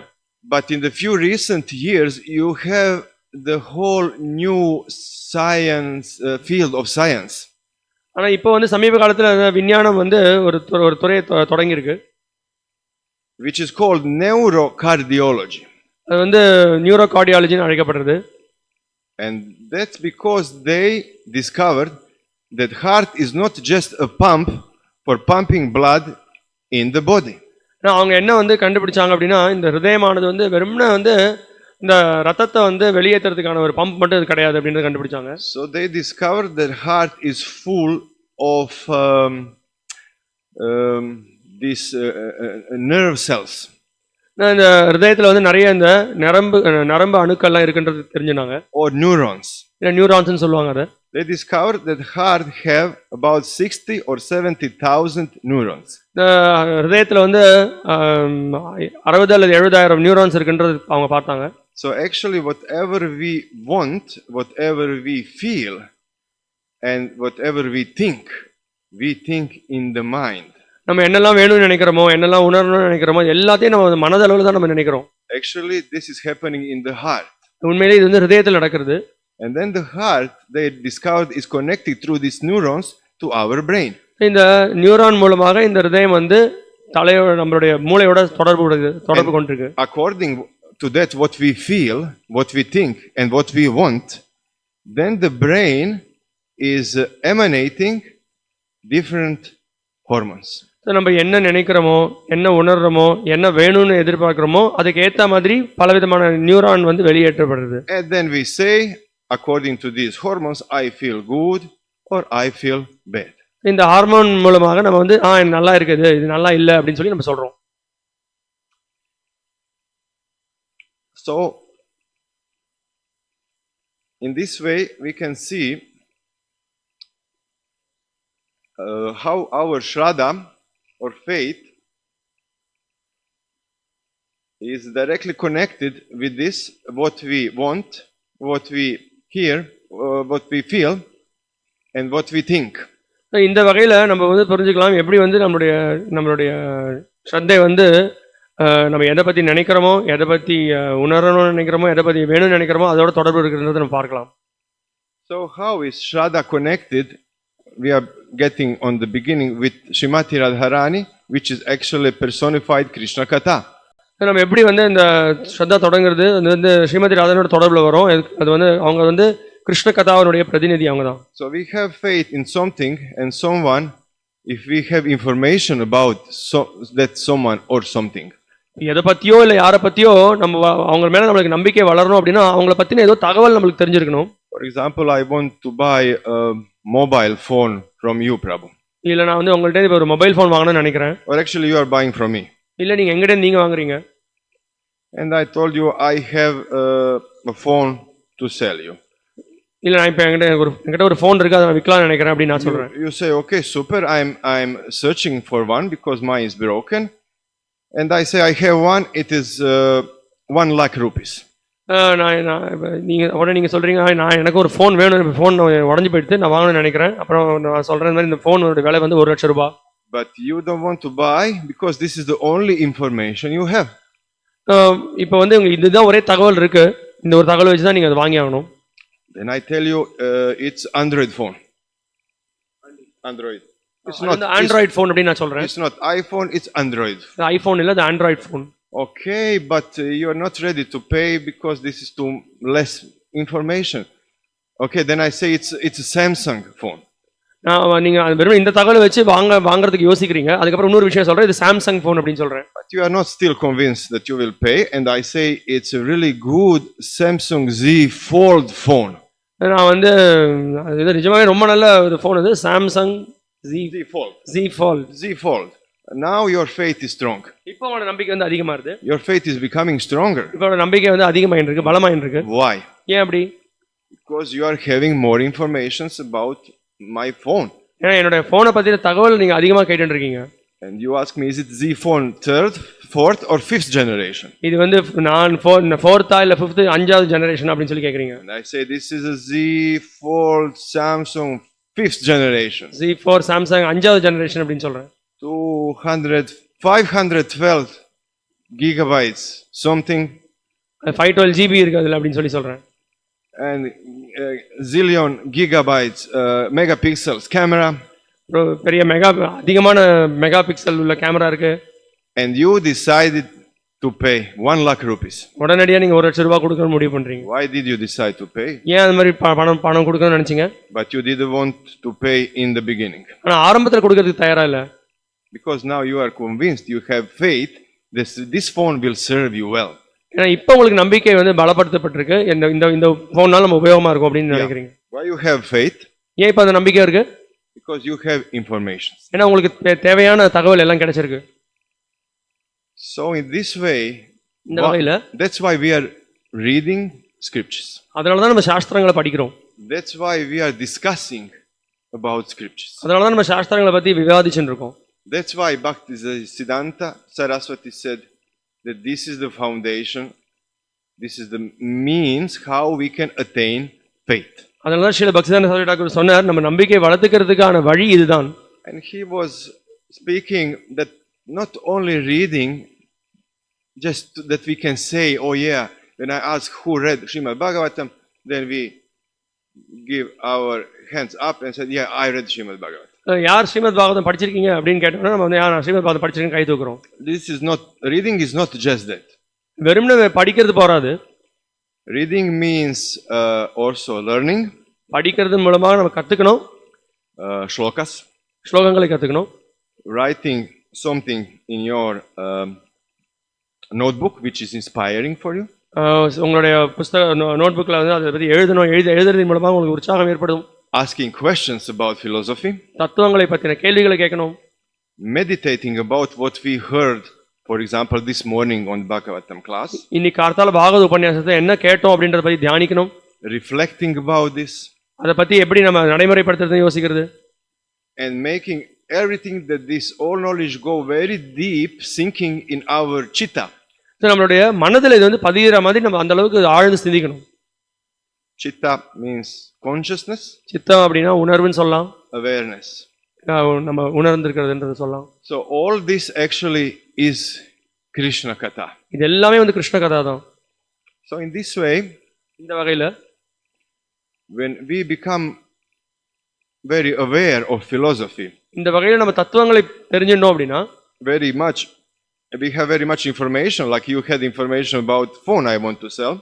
But in the few recent years you have the whole new science field of science. ஆனா இப்போ வந்து சமீப காலத்துல விஞ்ஞானம் வந்து ஒரு துறையை தொடங்கி இருக்கு, which is called neurocardiology. அது வந்து நியூரோகார்டியாலஜின்னு அழைக்கப்படுறது. And that's because they discovered that heart is not just a pump for pumping blood in the body. அவங்க என்ன வந்து கண்டுபிடிச்சாங்க அப்படின்னா இந்த ஹிருதயமானது வந்து வெறும்னா வந்து இந்த ரத்தத்தை வந்து வெளியேற்றுறதுக்கான ஒரு பம்ப் மட்டும் இது கிடையாது அப்படின்றத கண்டுபிடிச்சாங்க. So they discovered that heart is full of these nerve cells. இந்த ஹிருதயத்துல வந்து நிறைய இந்த நரம்பு அணுக்கள்லாம் இருக்குன்றது தெரிஞ்சுனாங்க. or neurons. நியூரான்ஸ்னு சொல்லுவாங்க அதை. They discovered that heart have about 60 or 70,000 neurons. இந்த ஹிருதயத்துல வந்து 60 அல்லது 70,000 நியூரான்ஸ் இருக்குன்றது அவங்க பார்த்தாங்க. So actually whatever we want, whatever we feel and whatever we think in the mind. நம்ம என்னெல்லாம் வேணும்னு நினைக்கிறோமோ, என்னெல்லாம் உணரணும்னு நினைக்கிறோமோ எல்லாத்தையும் நம்ம மனதளவுல தான் நம்ம நினைக்கிறோம். Actually this is happening in the heart. உண்மையிலேயே இது வந்து ஹிருதயத்துல நடக்கிறது. And then the heart they discovered is connected through these neurons to our brain. இந்த நியூரான் மூலமாக இந்த ஹிருதயம் வந்து தலையோட நம்மளுடைய மூளையோட தொடர்பு கொண்டிருக்கு. According to that what we feel, what we think and what we want, then the brain is emanating different hormones. நம்ம என்ன நினைக்கிறோமோ, என்ன உணர்றோமோ, என்ன வேணும்னு எதிர்பார்க்கிறோமோ அதுக்கு ஏத்த மாதிரி பலவிதமான நியூரான் வந்து வெளியேற்றப்படுது. And then we say according to these hormones I feel good or I feel bad. இந்த ஹார்மோன் மூலமாக நம்ம வந்து நல்லா இருக்குது, இது நல்லா இல்ல அப்படினு சொல்லி நம்ம சொல்றோம். So in this way we can see how our Shraddha or faith is directly connected with this, what we want, what we hear, what we feel and what we think. இந்த வகையில நம்ம வந்து புரிஞ்சுக்கலாம் எப்படி வந்து நம்மளுடைய ஸ்ரத்தை வந்து நம்ம எதை பத்தி நினைக்கிறோமோ, எதை பத்தி உணரணும்னு நினைக்கிறோமோ, எதை பத்தி வேணும்னு நினைக்கிறோமோ அதோட தொடர்பு இருக்கிறத நம்ம பார்க்கலாம். So how is Shraddha connected? We are getting on the beginning with Srimati Radharani, which is actually personified Krishna Katha. நம்ம எப்படி வந்து இந்த ஸ்ரத்தா தொடங்குறது, அது வந்து ஸ்ரீமதி ராதனோட தொடர்புல வரும். அது வந்து அவங்க வந்து கிருஷ்ண கதாவனுடைய பிரதிநிதி அவங்க தான். So we have faith in something and someone if we have information about that someone or something. எதை பத்தியோ இல்ல யாரை பத்தியோ நம்ம அவங்க மேல நம்மளுக்கு நம்பிக்கை வளரணும் அப்படின்னா அவங்கள பத்தின ஏதோ தகவல் நம்மளுக்கு தெரிஞ்சிருக்கணும். For example, I want to buy a mobile phone from you, Prabhu. இல்ல நான் வந்து உங்கள்ட்ட இப்ப ஒரு மொபைல் ஃபோன் வாங்கணும்னு நினைக்கிறேன். Or actually you are buying from me. இல்ல நீங்க எங்கடே நீங்க வாங்குறீங்க. And I told you I have a phone to sell you. இல்ல நான் இப்ப என்கிட்ட ஒரு ஃபோன் இருக்கு, அதை நான் விற்கலாம்னு நினைக்கிறேன் அப்படின்னு நான் சொல்றேன். You say, okay, super, I'm searching for one because mine is broken. And I say, I have one, it is 1 lakh rupees. நீங்க சொல்றீங்க எனக்கு ஒரு ஃபோன் வேணும், ஃபோன் உடஞ்சு போயிடுது, நான் வாங்கணும்னு நினைக்கிறேன். அப்புறம் நான் சொல்றேன் இந்த மாதிரி இந்த ஃபோனோட விலை வந்து 1 லட்சம் ரூபாய். But you don't want to buy because this is the only information you have. இப்போ வந்து உங்களுக்கு இதுதான் ஒரே தகவல் இருக்கு, இந்த ஒரு தகவல் வச்சு தான் நீங்க அதை வாங்கி ஆகணும். Then I tell you, it's Android phone. Android. It's not Android phone அப்படி நான் சொல்றேன். It's not iPhone, it's Android. The iPhone இல்ல, the Android phone. Okay, but you are not ready to pay because this is too less information. Okay, then I say it's a Samsung phone. நீங்க வெறும் இந்த தகவலை வச்சு வாங்குறதுக்கு யோசிக்கிறீங்க. அதுக்கு அப்புறம் இன்னொரு விஷயம் சொல்றேன், இது Samsung phone அப்படினு சொல்றேன். But you are not still convinced that you will pay, and I say it's a really good Samsung Z Fold phone. நான் வந்து இது நிஜமாவே ரொம்ப நல்ல ஒரு ஃபோன், இது Samsung Z Fold. Now your faith is strong. இப்போ உங்க நம்பிக்கை வந்து அதிகமா இருக்கு. Your faith is becoming stronger. இப்போ உங்க நம்பிக்கை வந்து அதிகமாயிட்டு இருக்கு, பலமாயிட்டு இருக்கு. Why? ஏன் அப்படி? Because you are having more informations about my phone. ஏன்னா என்னோட போனை பத்தின தகவல் நீங்க அதிகமா கேட்டுட்டு இருக்கீங்க. And you ask me, is it Z phone 3rd, 4th or 5th generation? இது வந்து நான் 4th இல்ல 5th 5வது ஜெனரேஷன் அப்படி சொல்லி கேக்குறீங்க. And I say this is a Z Fold Samsung 5th generation. Z4 Samsung 5வது ஜெனரேஷன் அப்படி சொல்றேன். 512 gigabytes something. 512 GB இருக்கு அதுல அப்படி சொல்லி சொல்றேன். And zillion gigabytes megapixels camera. பெரிய அதிகமான மெகா பிக்சல் உள்ள கேமரா இருக்கு. And you decided to pay 1 lakh rupees. உடனடியா நீங்க 1 லட்சம் ரூபாய் கொடுக்கணும் முடிவு பண்றீங்க. Why did you decide to pay? ஏன் அந்த மாதிரி பணம் கொடுக்கணும்னு நினைச்சீங்க? But you didn't want to pay in the beginning. ஆனா ஆரம்பத்துல கொடுக்கிறதுக்கு தயாரா இல்ல. Because now you are convinced, you have faith, this phone will serve you well. ஏன்னா இப்போ உங்களுக்கு நம்பிக்கை வந்து பலப்படுத்தப்பட்டிருக்கு, இந்த ஃபோன்னால நம்ம உபயோகமா இருக்கும் அப்படின்னு நினைக்கிறீங்க. Why you have faith? ஏன் இப்போ அந்த நம்பிக்கை இருக்கு? Because you have information. ஏன்னா உங்களுக்கு தேவையான தகவல் எல்லாம் கிடைச்சிருக்கு. So in this way, இந்த வகையில that's why we are reading scriptures. அதனால தான் நம்ம சாஸ்திரங்களை படிக்கிறோம். That's why we are discussing about scriptures. அதனால தான் நம்ம சாஸ்திரங்களை பத்தி விவாதிச்சிட்டு இருக்கோம். That's why Bhakti Siddhanta Saraswati said that this is the foundation, this is the means how we can attain faith. அதனால தான் ஸ்ரீல பக்தி சித்தாந்த சரஸ்வதி டாக்கூர் சொன்னார், நம்ம நம்பிக்கை வளர்த்துக்கிறதுக்கான வழி இதுதான். And he was speaking that not only reading, just that we can say, oh yeah, when I ask who read Srimad Bhagavatam, then we give our hands up and said, yeah, I read Srimad Bhagavatam. யார் ஸ்ரீமத் பாகவதம் படிச்சிருக்கீங்க அப்படின்னு கேட்டோம்னா நம்ம வந்து யார் ஸ்ரீமத் பாகவதம் படிச்சிருக்கேன் கை தூக்குறோம். This is not reading, is not just that. வெறுமனே படிக்கிறது போறாது. Reading means also learning. படிக்கிறது மூலமா நம்ம கத்துக்கணும். Shlokas. ஸ்லோகங்களை கத்துக்கணும். Writing something in your notebook which is inspiring for you. உங்களுடைய புத்தக நோட்புக்ல வந்து அதை பத்தி எழுதுறதின் மூலமா உங்களுக்கு உற்சாகம் ஏற்படும். Asking questions about philosophy. தத்துவங்களை பத்தின கேள்விகளை கேட்கணும். Meditating about what we heard, for example, this morning on Bhagavatam class. இன்னைக்கு கார்த்தால பாகவத உபன்யாசத்தை என்ன கேட்டோம் அப்படின்றத பத்தி தியானிக்கணும். Reflecting about this. அத பத்தி எப்படி நம்ம நடைமுறைப்படுத்துறதுன்னு யோசிக்கிறது. And making everything that this all knowledge go very deep, sinking in our chitta. நம்மளுடைய மனதில் இது வந்து பதிகிற மாதிரி நம்ம அந்த அளவுக்கு ஆழ்ந்து சிந்திக்கணும். Chitta means consciousness. சித்தம் அப்படின்னா உணர்வுன்னு சொல்லலாம். Awareness. நம்ம உணர்ந்திருக்கிறதுன்றது சொல்லலாம். So all this actually is Krishna Katha. இது எல்லாமே வந்து கிருஷ்ண கதா தான். So in this way, இந்த வகையில when we become very aware of philosophy, இந்த வகையில நம்ம தத்துவங்களை தெரிஞ்சிட்டோம் அப்படின்னா we have very much information, like you had information about phone I want to sell.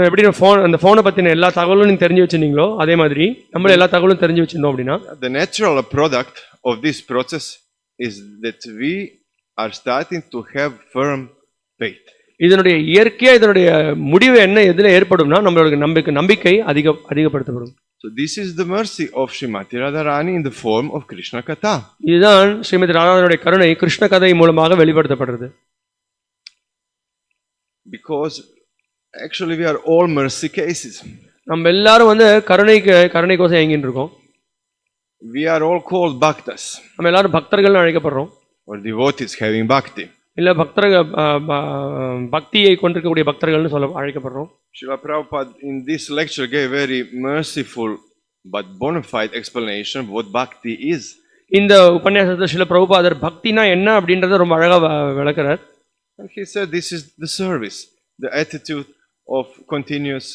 எப்படி அந்த போனை பத்தின எல்லா தகவலும் நீங்க தெரிஞ்சு வச்சிருந்தீங்களோ அதே மாதிரி நம்ம எல்லா தகவலும் தெரிஞ்சு வச்சிருந்தோம் அப்படின்னா the natural product of this process is that we are starting to have firm faith. இதனுடைய இயற்கையா இதனுடைய முடிவு என்ன எதுல ஏற்படும்னா நம்மளுடைய நம்பிக்கை அதிகப்படுத்தப்படும். So this is the mercy of Srimati Radharani in the form of Krishna Katha. இதுதான் ஸ்ரீமதி ராதாரணியுடைய கருணை கிருஷ்ண கதை மூலமாக வெளிப்படுத்தப்படுறது. Because actually we are all mercy cases. நம்ம எல்லாரும் வந்து கருணைக்கோசம் ஏங்கிட்டு இருக்கோம். We are all called bhaktas, நம்ம எல்லாரும் பக்தர்கள்னு அழைக்கப்படுறோம். or devotees having bhakti. இல்ல பக்தியை கொண்டிருக்கக்கூடிய பக்தர்கள்னு அழைக்கப்படுறோம். Srila Prabhupada in this lecture gave very merciful but bona fide explanation of what bhakti is. இந்த உபன்யாசத்துல ஸ்ரீல பிரபுபாதர் பக்தினா என்ன அப்படின்றத ரொம்ப அழகா விளக்குறார். And he said this is the service, the attitude of continuous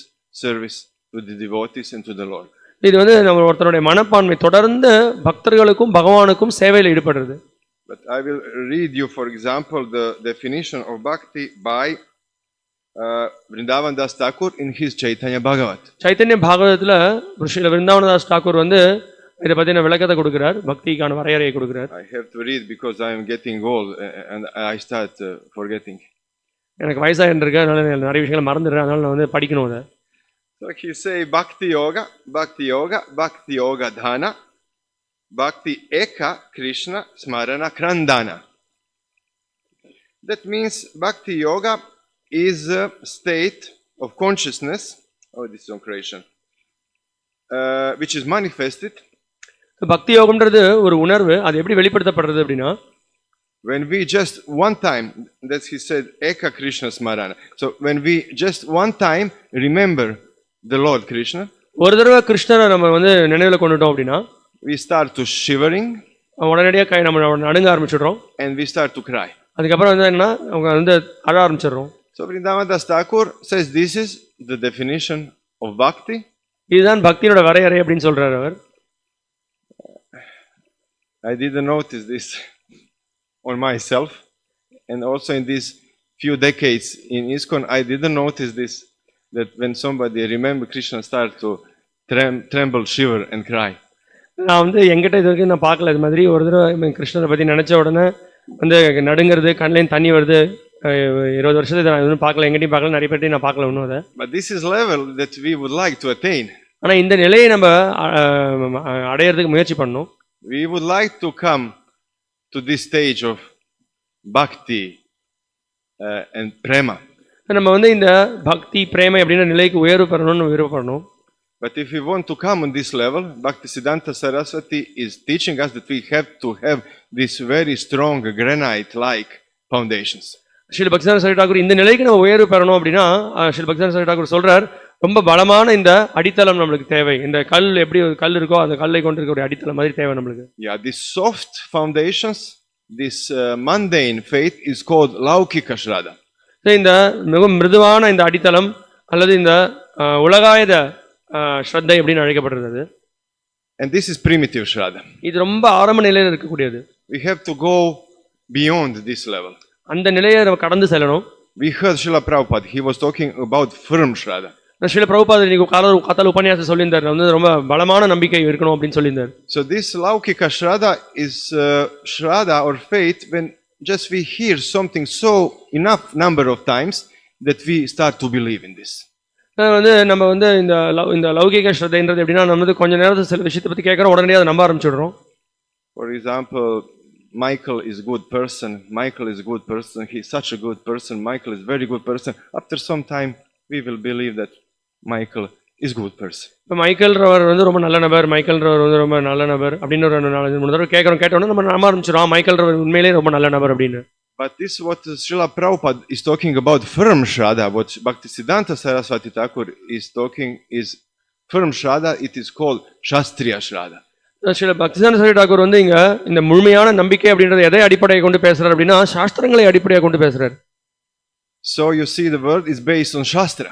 service to the devotees and to the Lord. இது வந்து நம்ம ஒருத்தருடைய மனப்பான்மை தொடர்ந்து பக்தர்களுக்கும் பகவானுக்கும் சேவையில் ஈடுபடுறது. But I will read you, for example, the definition of bhakti by Vrindavan Das Thakur in his Chaitanya Bhagavat. Chaitanya பாகவதத்துல ஸ்ரீல விருந்தாவனதாஸ் தாக்கூர் வந்து இதை பத்தின விளக்கத்தை கொடுக்கிறார், பக்திக்கான வரையறையை கொடுக்கிறார். I have to read because I am getting old and I start forgetting. எனக்கு வயசாகிட்டு இருக்கு, அதனால நிறைய விஷயங்களை மறந்துடுறேன், அதனால நான் வந்து படிக்கணும் அதை. So he say bhakti yoga, bhakti yoga dhana, bhakti eka Krishna smarana krandana. That means bhakti yoga is a state of consciousness, this is on creation, which is manifested. பக்தி யோகம்ன்றது ஒரு உணர்வு, அது எப்படி வெளிப்படுத்தப்படுறது அப்படின்னா, when we just one time, that he said eka Krishna smarana. So when we just one time remember the Lord Krishna, ஒரு தடவை கிருஷ்ணரை நம்ம வந்து நினைவுல கொண்டுட்டோம் அப்படின்னா, we start to shivering, உடனடியாக நம்ம நடுங்க ஆரம்பிச்சிடுறோம், and we start to cry. அதுக்கப்புறம் வந்து என்னன்னா அவங்க வந்து அழ ஆரம்பிச்சிடுறோம். So Vrindavan Das Thakur says this is the definition of bhakti. இதுதான் பக்தியோட வரையறை அப்படின்னு சொல்றாரு அவர். I didn't notice this on myself, and also in these few decades in ISKCON I didn't notice this, that when somebody remember Krishna start to tremble, shiver and cry. நான் வந்து எங்கிட்ட இது வரைக்கும் நான் பார்க்கல இது மாதிரி. ஒரு தடவை கிருஷ்ணரை பற்றி நினச்ச உடனே வந்து நடுங்கிறது, கண்ணிலேயும் தண்ணி வருது. 20 வருஷத்தை நான் எதுவும் பார்க்கல, எங்கிட்டையும் பார்க்கல, நிறைய பேர்ட்டையும் நான் பார்க்கல இன்னும் அதை. But this is level that we would like to attain. ஆனால் இந்த நிலையை நம்ம அடையிறதுக்கு முயற்சி பண்ணணும். We would like to come to this stage of bhakti and prema. நம்ம வந்து இந்த பக்தி பிரேமை அப்படின்ற நிலைக்கு உயர்வு பெறணும்னு விருப்பப்படணும். But if we want to come on this level, Bhakti Siddhanta Saraswati is teaching us that we have to have this very strong granite-like foundations. Srila பக்தி சித்தாந்த டாக்கூர் இந்த நிலைக்கு நம்ம உயர்வு பெறணும் அப்படின்னா, ஸ்ரீல பக்தி சித்தாந்த டாக்கூர் சொல்றார், ரொம்ப பலமான இந்த அடித்தளம் நம்மளுக்கு தேவை. இந்த கல் எப்படி கல் இருக்கோ அந்த கல்லை கொண்டு இருக்கக்கூடிய அடித்தளம் மாதிரி தேவை நம்மளுக்கு. Yeah, these soft foundations, this mundane faith is called laukika shraddha. இந்த மிக மிருதுவான இந்த அடித்தளம் அல்லது இந்த உலகாயத ஸ்ரத்தை அப்படின்னு அழைக்கப்படுறது. And this is primitive shraddha. இது ரொம்ப ஆரம்ப நிலையில இருக்கக்கூடியது. We have to go beyond this level. அந்த நிலையை நம்ம கடந்து செல்லணும். We heard Srila Prabhupada, he was talking about firm shraddha. Srila பிரபுபாதர் இன்னைக்கு கதால உபன்யாசம் சொல்லியிருந்தார், வந்து ரொம்ப பலமான நம்பிக்கை இருக்கணும் அப்படின்னு சொல்லியிருந்தார். So this laukika shraddha is shraddha or faith when just we hear something so enough number of times that we start to believe in this. வந்து நம்ம வந்து இந்த லௌகிக ஸ்ரத்தைன்றது எப்படின்னா, நம்ம வந்து கொஞ்ச நேரத்தில் சில விஷயத்தை பற்றி கேட்குறோம், உடனடியாக அதை நம்ப ஆரம்பிச்சிடுறோம். For example, Michael is a good person, Michael is a good person, he is such a good person, Michael is very good person. After some time we will believe that Michael is good person. இப்போ மைக்கேல்ன்றவர் வந்து ரொம்ப நல்ல நபர், மைக்கேல்ன்றவர் வந்து ரொம்ப நல்ல நபர் அப்படின்னு ஒரு 4-3 தடவை கேட்டோம்னா நம்ம நம்ப ஆரம்பிச்சிடும் மைக்கேல்ன்றவர் உண்மையிலேயே ரொம்ப நல்ல நபர் அப்படின்னு. But this is what Srila Prabhupada is talking about, firm shraddha. What Bhakti Siddhanta Saraswati Thakur is talking is firm shraddha. It is called Shastriya shraddha. Srila பக்தி சித்தாந்த சரஸ்வதி டாக்கூர் வந்து இங்க இந்த முழுமையான நம்பிக்கை அப்படின்றத எதை அடிப்படையை கொண்டு பேசுறாரு அப்படின்னா, சாஸ்திரங்களை அடிப்படையாக கொண்டு பேசுறாரு. So you see the word is based on Shastra.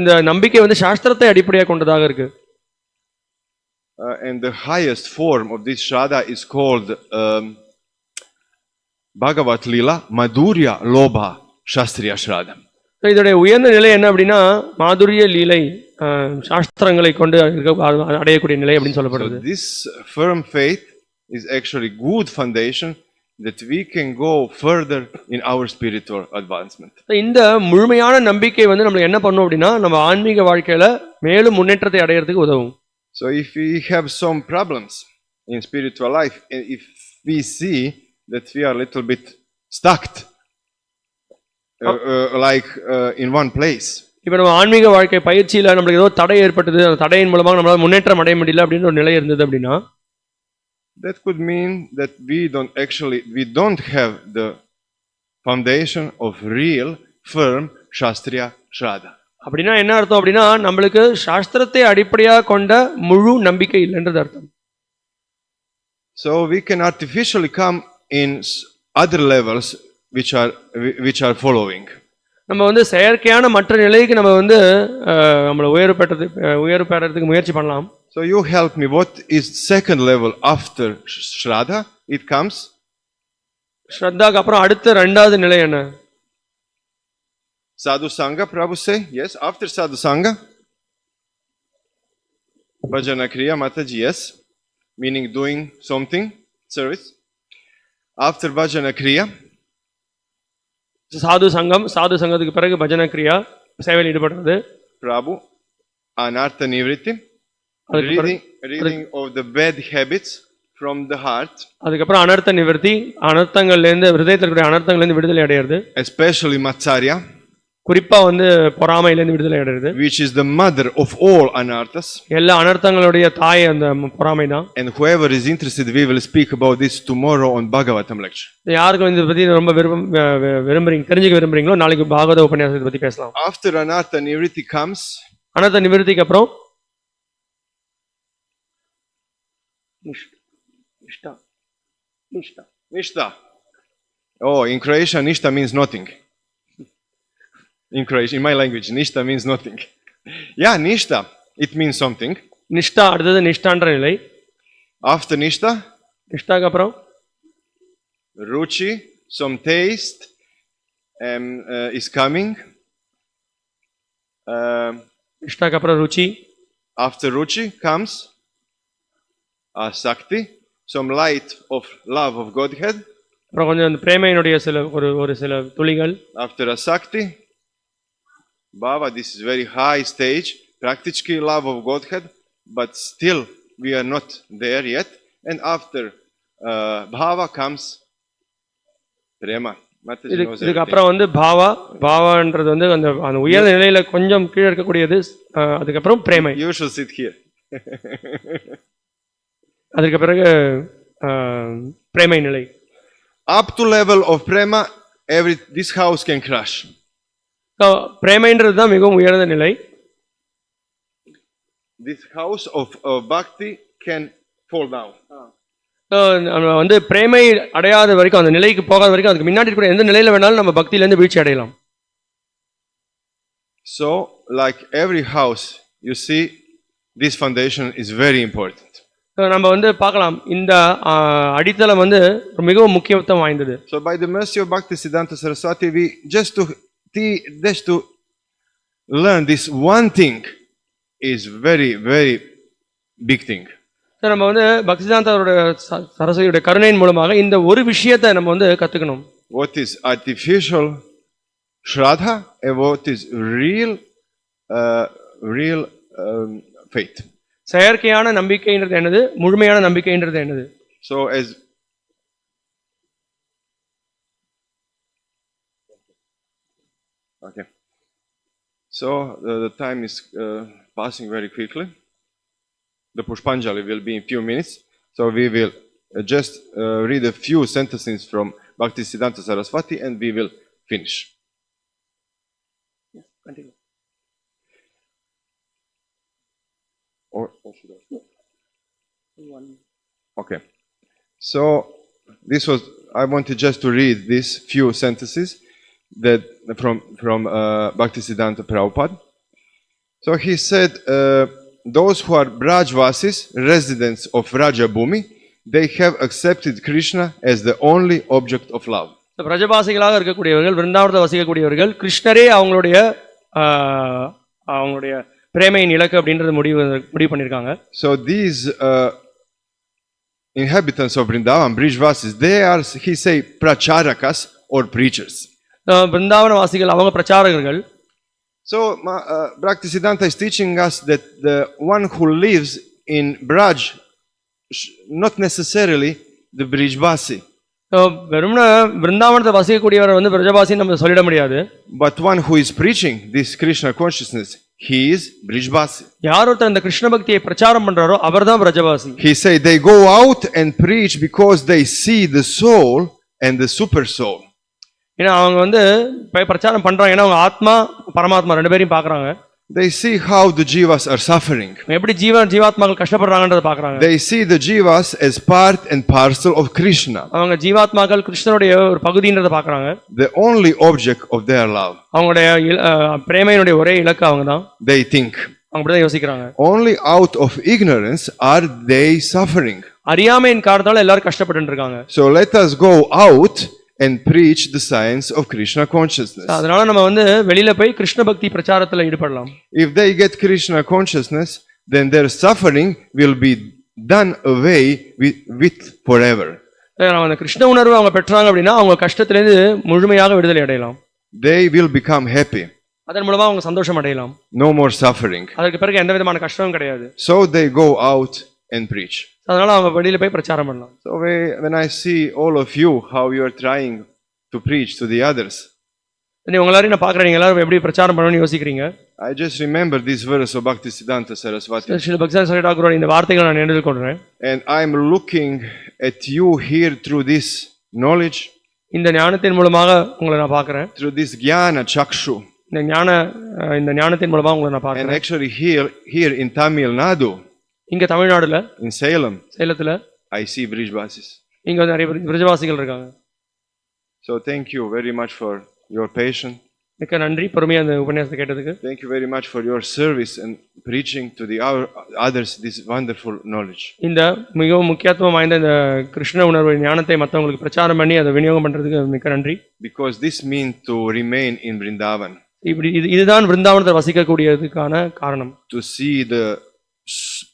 இந்த நம்பிக்கை வந்து சாஸ்திரத்தை அடிப்படையாக கொண்டதாக இருக்கு. And the highest form of this shraddha is called Bhagavat Lila Madhurya Lobha Shastriya shraddha. இதோட உயர்ந்த நிலை என்ன அப்படின்னா, மாதுரிய லீலை சாஸ்திரங்களை கொண்டு அடையக்கூடிய நிலை அப்படின்னு சொல்லப்படுது. So this firm faith is actually good foundation that we can go further in our spiritual advancement. இந்த முழுமையான நம்பிக்கை வந்து நம்மளுக்கு என்ன பண்ணும் அப்படின்னா, நம்ம ஆன்மீக வாழ்க்கையில மேலும் முன்னேற்றத்தை அடையிறதுக்கு உதவும். So if we have some problems in spiritual life, if we see that we are a little bit stuck in one place, இப்போ நம்ம ஆன்மீக வாழ்க்கை பயிற்சியில் நம்மளுக்கு ஏதோ தடை ஏற்பட்டது, அந்த தடையின் மூலமாக நம்மளால முன்னேற்றம் அடைய முடியல அப்படின்னு ஒரு நிலை இருந்தது அப்படின்னா, that could mean that we don't have the foundation of real firm Shastriya Shraddha. அப்படின்னா என்ன அர்த்தம் அப்படின்னா, நம்மளுக்கு சாஸ்திரத்தை அடிப்படையாக கொண்ட முழு நம்பிக்கை இல்லைன்றது அர்த்தம். So we can artificially come in other levels which are following. நம்ம வந்து செயற்கையான மற்ற நிலைக்கு நம்ம வந்து நம்மளை உயர்வு பெறதுக்கு முயற்சி பண்ணலாம். So you help me, what is second level after Shraddha? It comes ஸ்ரத்தாக்கு அப்புறம் அடுத்த ரெண்டாவது நிலை என்ன? Sadhu Sangha, Prabhu say. Yes, after Sadhu Sangha. Bhajana Kriya, Mataji, yes. Meaning doing something, service. After Bhajana Kriya. சாது சங்கத்துக்கு பிறகு பஜன கிரியா, சேவையில் ஈடுபடுறது. Prabhu, Anartha Nivritti. Reading of the bad habits from the heart. அதுக்கப்புறம் அனர்த்த நிவர்த்தி, அனர்த்தங்கள்லேருந்து ஹிருதயத்தில் இருக்கிற அனர்த்தங்கள்லேருந்து விடுதலை அடையிறது. Especially Matsarya. குறிப்பா வந்து பொறாமையிலிருந்து விடுதலை அடைகிறது. Which is the mother of all anarthas. எல்லா அனர்த்தங்களுடைய தாய் அந்த பொறாமை தான். And whoever is interested, we will speak about this tomorrow on Bhagavatam lecture. யாருக்கு இத பத்தி ரொம்ப தெரிஞ்சுக்க விரும்புறீங்களோ நாளைக்கு பாகவத உபன்யாசத்தை பத்தி பேசலாம். After anartha nivritti comes, அனர்த்த நிவர்த்திக்கு அப்புறம் Nishta. Oh, in Croatian, Nishta means nothing. In Croatian, in my language, Nishta means nothing. Yeah, Nishta, it means something. Nishta, அடுத்தது நிஷ்டான்ற நிலை. After Nishta, நிஷ்டாக்கு அப்புறம் Ruchi, some taste is coming. நிஷ்டாக்கு அப்புறம் ருச்சி. After Ruchi comes Sakti, some light of love of Godhead. அப்புறம் கொஞ்சம் அந்த பிரேமையினுடைய ஒரு சில துளிகள். After Sakti, Bhava, this is very high stage, practically love of Godhead, but still we are not there yet. And after Bhava comes Prema. இதுக்கு அப்புறம் வந்து பாவான்றது வந்து அந்த உயர்ந்த நிலையில கொஞ்சம் கீழே இருக்கக்கூடியது. அதுக்கப்புறம் பிரேமை. You should sit here. அதுக்கு பிறகு பிரேமை நிலை. Up to level of Prema, this house can crash. பிரேமைன்றது தான் மிகவும் உயர்ந்த நிலை. This house of Bhakti can fall down. வந்து பிரேமை அடையாத வரைக்கும், அந்த நிலைக்கு போகாத வரைக்கும், அதுக்கு முன்னாடி இருக்கிற எந்த நிலையில வேணாலும் நம்ம பக்தியிலேருந்து வீழ்ச்சி அடையலாம். So, like every house, you see, this foundation is very important. நம்ம வந்து பார்க்கலாம், இந்த அடித்தளம் வந்து மிகவும் முக்கியத்துவம் வாய்ந்தது. So, by the mercy of Bhakti Siddhanta Saraswati, we just to learn this one thing is very, very big thing. நம்ம வந்து பக்தி சித்தாந்தரோட சரஸ்வதியோட கருணையின் மூலமாக இந்த ஒரு விஷயத்தை நம்ம வந்து கத்துக்கணும். What is artificial Shraddha and what is real faith. செயற்கையான நம்பிக்கைன்றது என்னது, முழுமையான நம்பிக்கைன்றது என்னது. So as okay. So the time is passing very quickly. The Pushpanjali will be in few minutes. So we will just read a few sentences from Bhakti Siddhanta Saraswati and we will finish. Yes, continue. Or should I? Okay. So I wanted just to read these few sentences that from Bhakti Siddhanta Prabhupada. So he said, those who are Brajvasis, residents of Rajabhumi, they have accepted Krishna as the only object of love. பிரஜபாசிகளாக இருக்கக்கூடியவர்கள், விருந்தாவனத்தில் வசிக்கக்கூடியவர்கள், கிருஷ்ணரே அவங்களுடைய பிரேமையின் இலக்கு அப்படின்றது முடிவு பண்ணிருக்காங்க. So these inhabitants of Vrindavan, Brajvasis, they are, he say, pracharakas or preachers. விருந்தாவன வாசிகள் அவங்க பிரச்சாரகர்கள். So Bhakti Siddhanta is teaching us that the one who lives in Braj, not necessarily the Brijvasi. வெறும்னா விருந்தாவனத்தை வசிக்கக்கூடியவர் வந்து பிரஜபாசின்னு நம்ம சொல்லிட முடியாது. But one who is preaching this Krishna consciousness, he is Brijbasi. யார் ஒருத்தர் இந்த கிருஷ்ண பக்தியை பிரச்சாரம் பண்றாரோ அவர்தான் பிரஜபாசி. He say they go out and preach because they see the soul and the super soul. ஏன்னா அவங்க வந்து பிரச்சாரம் பண்றாங்க, ஏன்னா அவங்க ஆத்மா பரமாத்மா ரெண்டு பேரையும் பாக்குறாங்க. They see how the jivas are suffering. எப்படி ஜீவாத்மாக்கள் கஷ்டப்படுறாங்கன்றத பாக்குறாங்க. They see the jivas as part and parcel of Krishna. அவங்க ஜீவாத்மாக்கள் கிருஷ்ணனுடைய ஒரு பகுதின்றத பாக்குறாங்க. The only object of their love. அவங்களுடைய பிரேமையினுடைய ஒரே இலக்கு அவங்கதான். They think. அவங்க அப்படிதான் யோசிக்கிறாங்க. Only out of ignorance are they suffering. அறியாமையின் காரணத்தால எல்லாரும் கஷ்டப்பட்டு இருக்காங்க. So let us go out and preach the science of Krishna consciousness. அதனால நம்ம வந்து வெளியில போய் கிருஷ்ண பக்தி பிரச்சாரத்துல ஈடுபடலாம். If they get Krishna consciousness, then their suffering will be done away with forever. அந்த கிருஷ்ண உணர்வு அவங்க பெற்றாங்க அப்படின்னா அவங்க கஷ்டத்திலிருந்து முழுமையாக விடுதலை அடையலாம். They will become happy. அதன் மூலமா அவங்க சந்தோஷம் அடையலாம். No more suffering. அதற்கு பிறகு எந்த விதமான கஷ்டமும் கிடையாது. So they go out and preach. அதனால அவங்க வெளியில போய் பிரச்சாரம் பண்ணலாம். So when I see all of you how you are trying to preach to the others, நீங்க எல்லாரும் நான் பார்க்கறேன், நீங்க எல்லாரும் எப்படி பிரச்சாரம் பண்ணணும்னு யோசிக்கிறீங்க. I just remember this verse of Bhakti Siddhanta Saraswati. SrilaBhakti Thakur இந்த வார்த்தைகளை நான் நினைவில் கொள்றேன். And I am looking at you here through this knowledge. இந்த ஞானத்தின் மூலமாக உங்களை நான் பார்க்கறேன். Through this jnana chakshu. இந்த ஞானத்தின் மூலமாக உங்களை நான் பார்க்கறேன். And actually here in Tamil Nadu, இங்க தமிழ்நாடுல in சேலத்துல I see Brijbasis. இங்க நிறைய பிரஜவாசிகள் இருக்காங்க. So thank you very much for your patience. மிக்க நன்றி பொறுமையா அந்த உபன்யாசத்தை கேட்டதுக்கு. Thank you very much for your service and preaching to the others this wonderful knowledge. இந்த மிகவும் முக்கியத்துவம் வாய்ந்த இந்த கிருஷ்ண உணர்வு ஞானத்தை மற்றவங்களுக்கு பிரச்சாரம் பண்ணி அதை விநியோகம் பண்றதுக்கு மிக்க நன்றி. Because this means to remain in Vrindavan. இப்படி இதுதான் விருந்தாவனத்தில் வசிக்கக்கூடியதுக்கான காரணம். To see the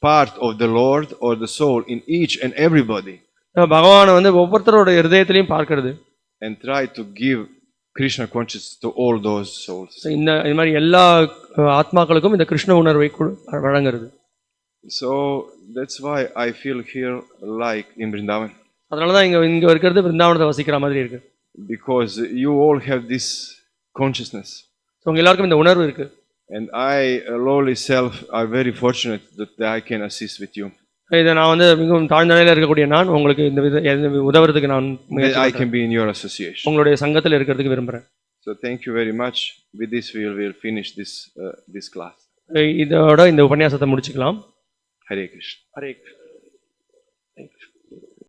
part of the Lord or the soul in each and everybody. பகவானை வந்து ஒவ்வொருத்தரோட இதயத்திலையும் பார்க்கிறது. And try to give Krishna consciousness to all those souls. இந்த மாதிரி எல்லா ஆத்மாக்களுக்கும் இந்த கிருஷ்ண உணர்வை வழங்குறது. So that's why I feel here like in Vrindavan. அதனால தான் இங்க இருக்கிறது விருந்தாவனத்தை வசிக்கிற மாதிரி இருக்கு. Because you all have this consciousness. உங்க எல்லாருக்கும் இந்த உணர்வு இருக்கு. And I, a lowly self, are very fortunate that I can assist with you. இத நான் வந்து மிகவும் தாழ்ந்த நிலையில இருக்கக்கூடிய நான் உங்களுக்கு இந்த உதவுறதுக்கு நான் I can be in your association. உங்களுடைய சங்கத்தில் இருக்கிறதுக்கு விரும்புறேன். So thank you very much. With this we will finish this class. இதோட இந்த உபன்யாசத்தை முடிச்சுக்கலாம். Hare Krishna. Hare Krishna. Thank you.